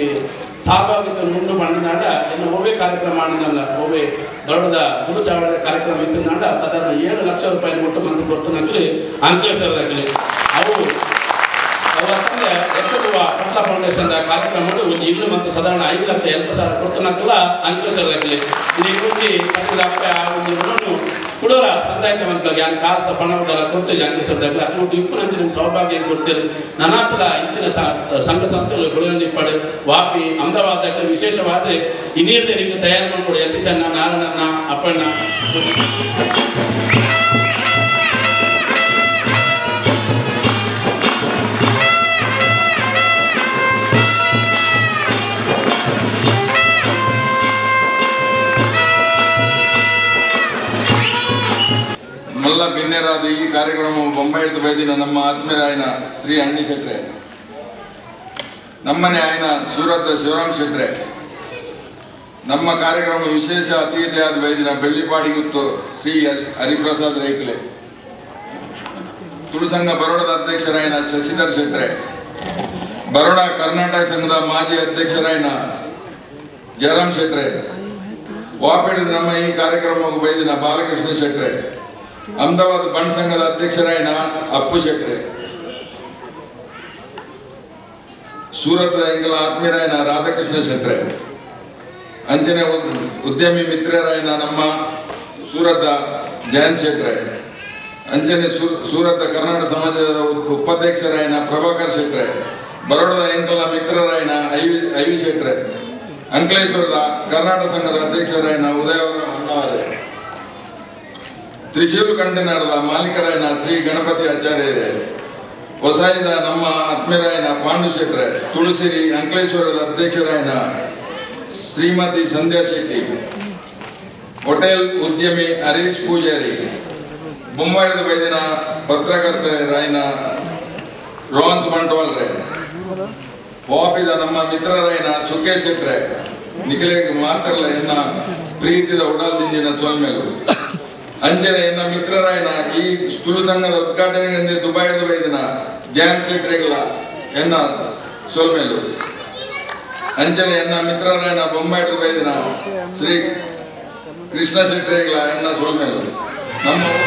ಸಹಭಾಗಿತ್ವ ಮುಂಡು ಮಾಡಿದಾಂಡ ಇನ್ನು ಒಬ್ಬೇ ಕಾರ್ಯಕ್ರಮ ಮಾಡಿದಲ್ಲ ಒಬ್ಬೇ ಬರೋಡದ ತುಳು ಚಾವಳದ ಕಾರ್ಯಕ್ರಮ ಇತ್ತಿಂದಾಂಡ ಸಾಧಾರಣ 7 ಲಕ್ಷ ರೂಪಾಯಿ ಕೊಟ್ಟು ಮಂದಿ ಕೊಟ್ಟು ನಕಲಿ ಅಂಕ್ಲೇಶ್ವರದಾಗಲಿ ಅವು ಅವತ್ತಂದ್ರೆ ಪಟ್ಲ ಫೌಂಡೇಶನ್ ಕಾರ್ಯಕ್ರಮಗಳು ಒಂದು ಇನ್ನು ಮತ್ತು ಸಾಧಾರಣ 5 ಲಕ್ಷ 80,000 ಕೊಟ್ಟು ನಕಲ ಅಂಕ್ಲೇಶ್ವರದಾಗಲಿ ಒಂದು ಕುಡೋರ ಸಂದಾಯಿತ ಮಕ್ಕಳಿಗೆ ಯಾನ್ ಕಾಲದ ಪಣವದಲ್ಲ ಕೊಡ್ತೀವಿ ಅಂಕ್ಲೇಶ್ವರದಾಗಲಿ ಅದು ಇಪ್ಪು ನಂಚಿನ ಸೌಭಾಗ್ಯ ಕೊಡ್ತೀರಿ. ನನಾತರ ಇಂಚಿನ ಸಂಘ ಸಂಸ್ಥೆಗಳು ಬೆಳವಣಿಗೆ ಪಡೆ ವಾಪಿ ಅಹಮದಾಬಾದ್ ವಿಶೇಷವಾದ ಈ ನೀರಿದೆ ನಿಮ್ಗೆ ತಯಾರು ಮಾಡಿಕೊಡಿ ಯತೀಶಣ್ಣ ನಾರಾಯಣಣ್ಣ ಅಪ್ಪಣ್ಣ ಮಲ್ಲ ಭಿನ್ನರಾದ ಈ ಕಾರ್ಯಕ್ರಮವು ಬೊಂಬಾಯಿದ ಬೈದಿನ ನಮ್ಮ ಆತ್ಮೀಯರಾಯನ ಶ್ರೀ ಅಣ್ಣಿ ಶೆಟ್ರೆ, ನಮ್ಮನೆ ಆಯ್ನ ಸೂರತ್ ಶಿವರಾಮ್ ಶೆಟ್ರೆ, ನಮ್ಮ ಕಾರ್ಯಕ್ರಮ ವಿಶೇಷ ಅತಿಥಿಯಾದ ಬೈದಿನ ಬೆಳ್ಳಿಪಾಡಿಗುತ್ತು ಶ್ರೀ ಹರಿಪ್ರಸಾದ್ ರೈಕಲೆ, ತುಳು ಸಂಘ ಬರೋಡದ ಅಧ್ಯಕ್ಷರಾಯನ ಶಶಿಧರ್ ಶೆಟ್ರೆ, ಬರೋಡ ಕರ್ನಾಟಕ ಸಂಘದ ಮಾಜಿ ಅಧ್ಯಕ್ಷರಾಯನ ಜಯರಾಮ್ ಶೆಟ್ರೆ, ವಾಪೇಡಿದ ನಮ್ಮ ಈ ಕಾರ್ಯಕ್ರಮಕ್ಕೆ ಬೈದಿನ ಬಾಲಕೃಷ್ಣ ಶೆಟ್ರೆ, ಅಹಮದಾಬಾದ್ ಬಂಡ್ ಸಂಘದ ಅಧ್ಯಕ್ಷರಾಯನ ಅಪ್ಪು ಶೆಟ್ರೆ, ಸೂರತ್ ಎಂಗಲ ಆತ್ಮೀಯರಾಯನ ರಾಧಾಕೃಷ್ಣ ಶೆಟ್ರೆ, ಅಂಜನೆ ಉದ್ಯಮಿ ಮಿತ್ರರಾಯನ ನಮ್ಮ ಸೂರತ್ ಜಯಂತ್ ಶೆಟ್ರೆ, ಅಂಜನೆ ಸೂರತ್ ಕರ್ನಾಟಕ ಸಮಾಜದ ಉಪಾಧ್ಯಕ್ಷರಾಯನ ಪ್ರಭಾಕರ್ ಶೆಟ್ರೆ, ಬರೋಡದ ಎಂಕಲ ಮಿತ್ರರಾಯನ ಐವಿ ಶೆಟ್ರೆ, ಅಂಕಲೇಶ್ವರದ ಕರ್ನಾಟಕ ಸಂಘದ ಅಧ್ಯಕ್ಷರಾಯನ ಉದಯವರ ಅಣ್ಣಾವರೆ, ತ್ರಿಶೂಲ್ ಕಂಠನಾಡದ ಮಾಲೀಕರಾಯನ ಶ್ರೀ ಗಣಪತಿ ಆಚಾರ್ಯರೇ, ಹೊಸಾಯಿದ ನಮ್ಮ ಆತ್ಮೀಯರಾಯನ ಪಾಂಡು ಶೆಟ್ರೆ, ತುಳಸಿರಿ ಅಂಕಲೇಶ್ವರದ ಅಧ್ಯಕ್ಷರಾಯನ ಶ್ರೀಮತಿ ಸಂಧ್ಯಾ ಶೆಟ್ಟಿ, ಹೋಟೆಲ್ ಉದ್ಯಮಿ ಹರೀಶ್ ಪೂಜಾರಿ, ಬೊಂಬಾಯಿದ ಬೈದಿನ ಪತ್ರಕರ್ತರಾಯನ ರೋಹನ್ಸ್ ಬಂಟ್ವಾಲ್ರೆ, ವಾಪಿದ ನಮ್ಮ ಮಿತ್ರರಾಯನ ಸುಖೇಶ್ ಶೆಟ್ರೆ, ನಿಖಿಲೆಗೆ ಮಾತ್ರಲ್ಲ ಎನ್ನ ಪ್ರೀತಿದ ಉಡಲ್ ದಿಂಜಿನ ಸೋಲ್ಮೇಲು, ಅಂಜನೆ ಎನ್ನ ಮಿತ್ರರಾಯನ ಈ ತುಳು ಸಂಘದ ಉದ್ಘಾಟನೆಗೆ ದುಬೈದ ಬೈದಿನ ಜಯಂತ್ ಶೆಟ್ರೆಗಳ ಎನ್ನ ಸೋಲ್ಮೇಲು, ಅಂಜನೆ ಎನ್ನ ಮಿತ್ರರಾಯನ ಬೊಂಬಾಯಿದ ಬೈದಿನ ಶ್ರೀ ಕೃಷ್ಣ ಶೆಟ್ರೆಗಳ ಎನ್ನ ಸೋಲ್ಮೇಲು, ನಮ್ಮ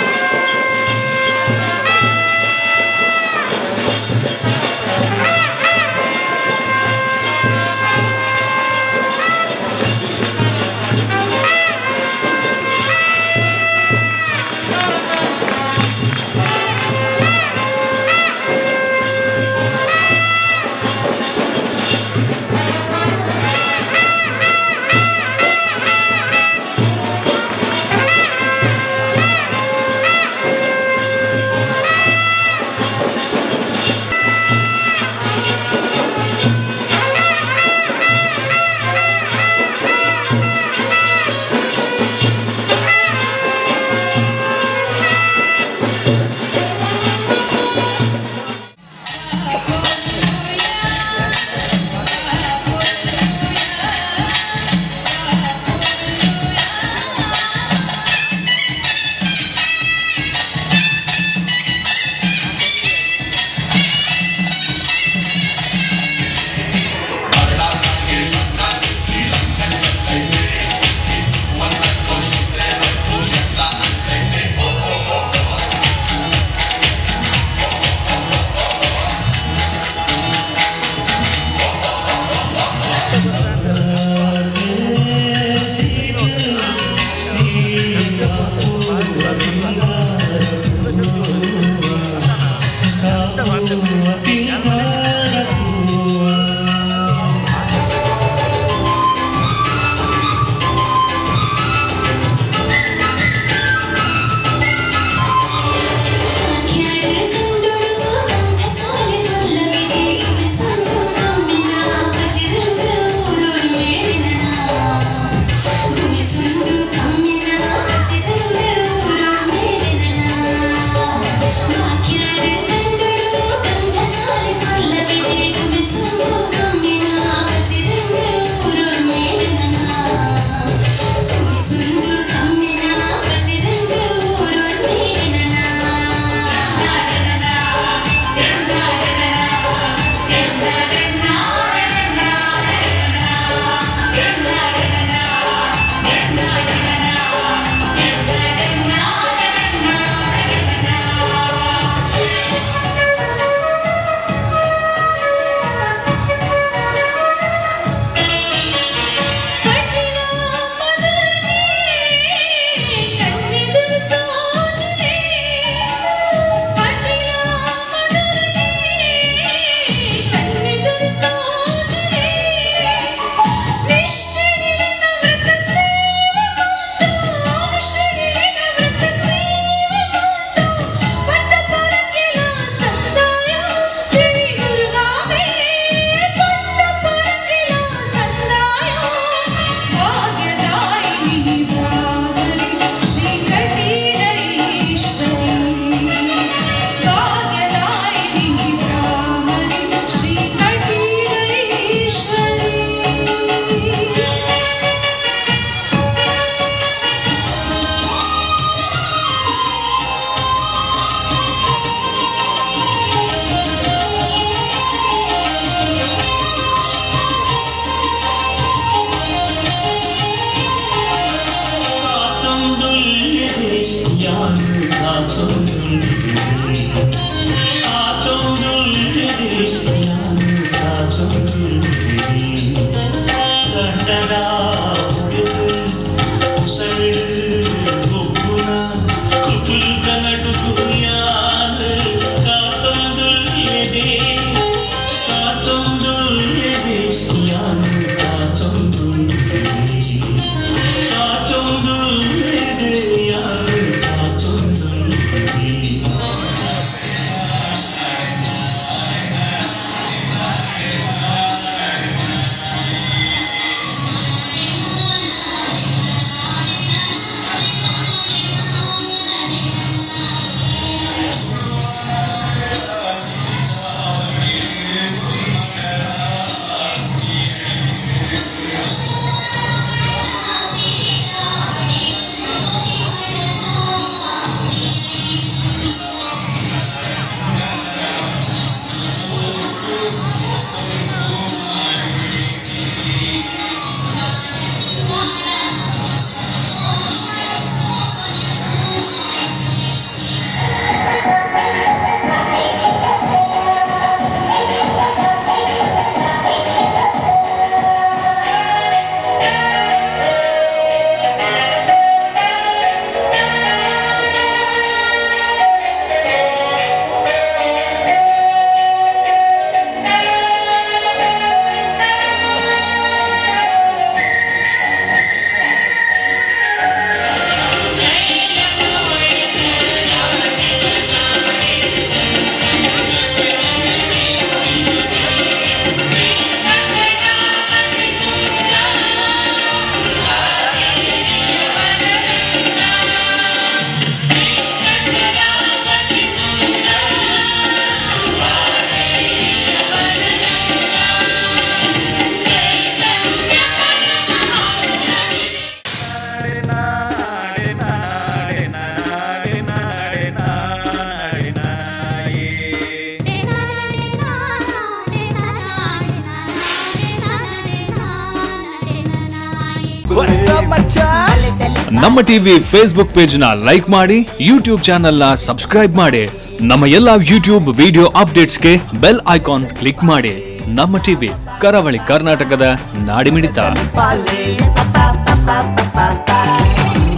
ನಮ್ಮ ಟಿವಿ ಫೇಸ್ಬುಕ್ ಪೇಜ್ ನ ಲೈಕ್ ಮಾಡಿ, ಯೂಟ್ಯೂಬ್ ಚಾನೆಲ್ ನ ಸಬ್ಸ್ಕ್ರೈಬ್ ಮಾಡಿ. ನಮ್ಮ ಎಲ್ಲಾ ಯೂಟ್ಯೂಬ್ ವಿಡಿಯೋ ಅಪ್ಡೇಟ್ಸ್ಗೆ ಬೆಲ್ ಐಕಾನ್ ಕ್ಲಿಕ್ ಮಾಡಿ. ನಮ್ಮ ಟಿವಿ, ಕರಾವಳಿ ಕರ್ನಾಟಕದ ನಾಡಿಮಿಡಿತ.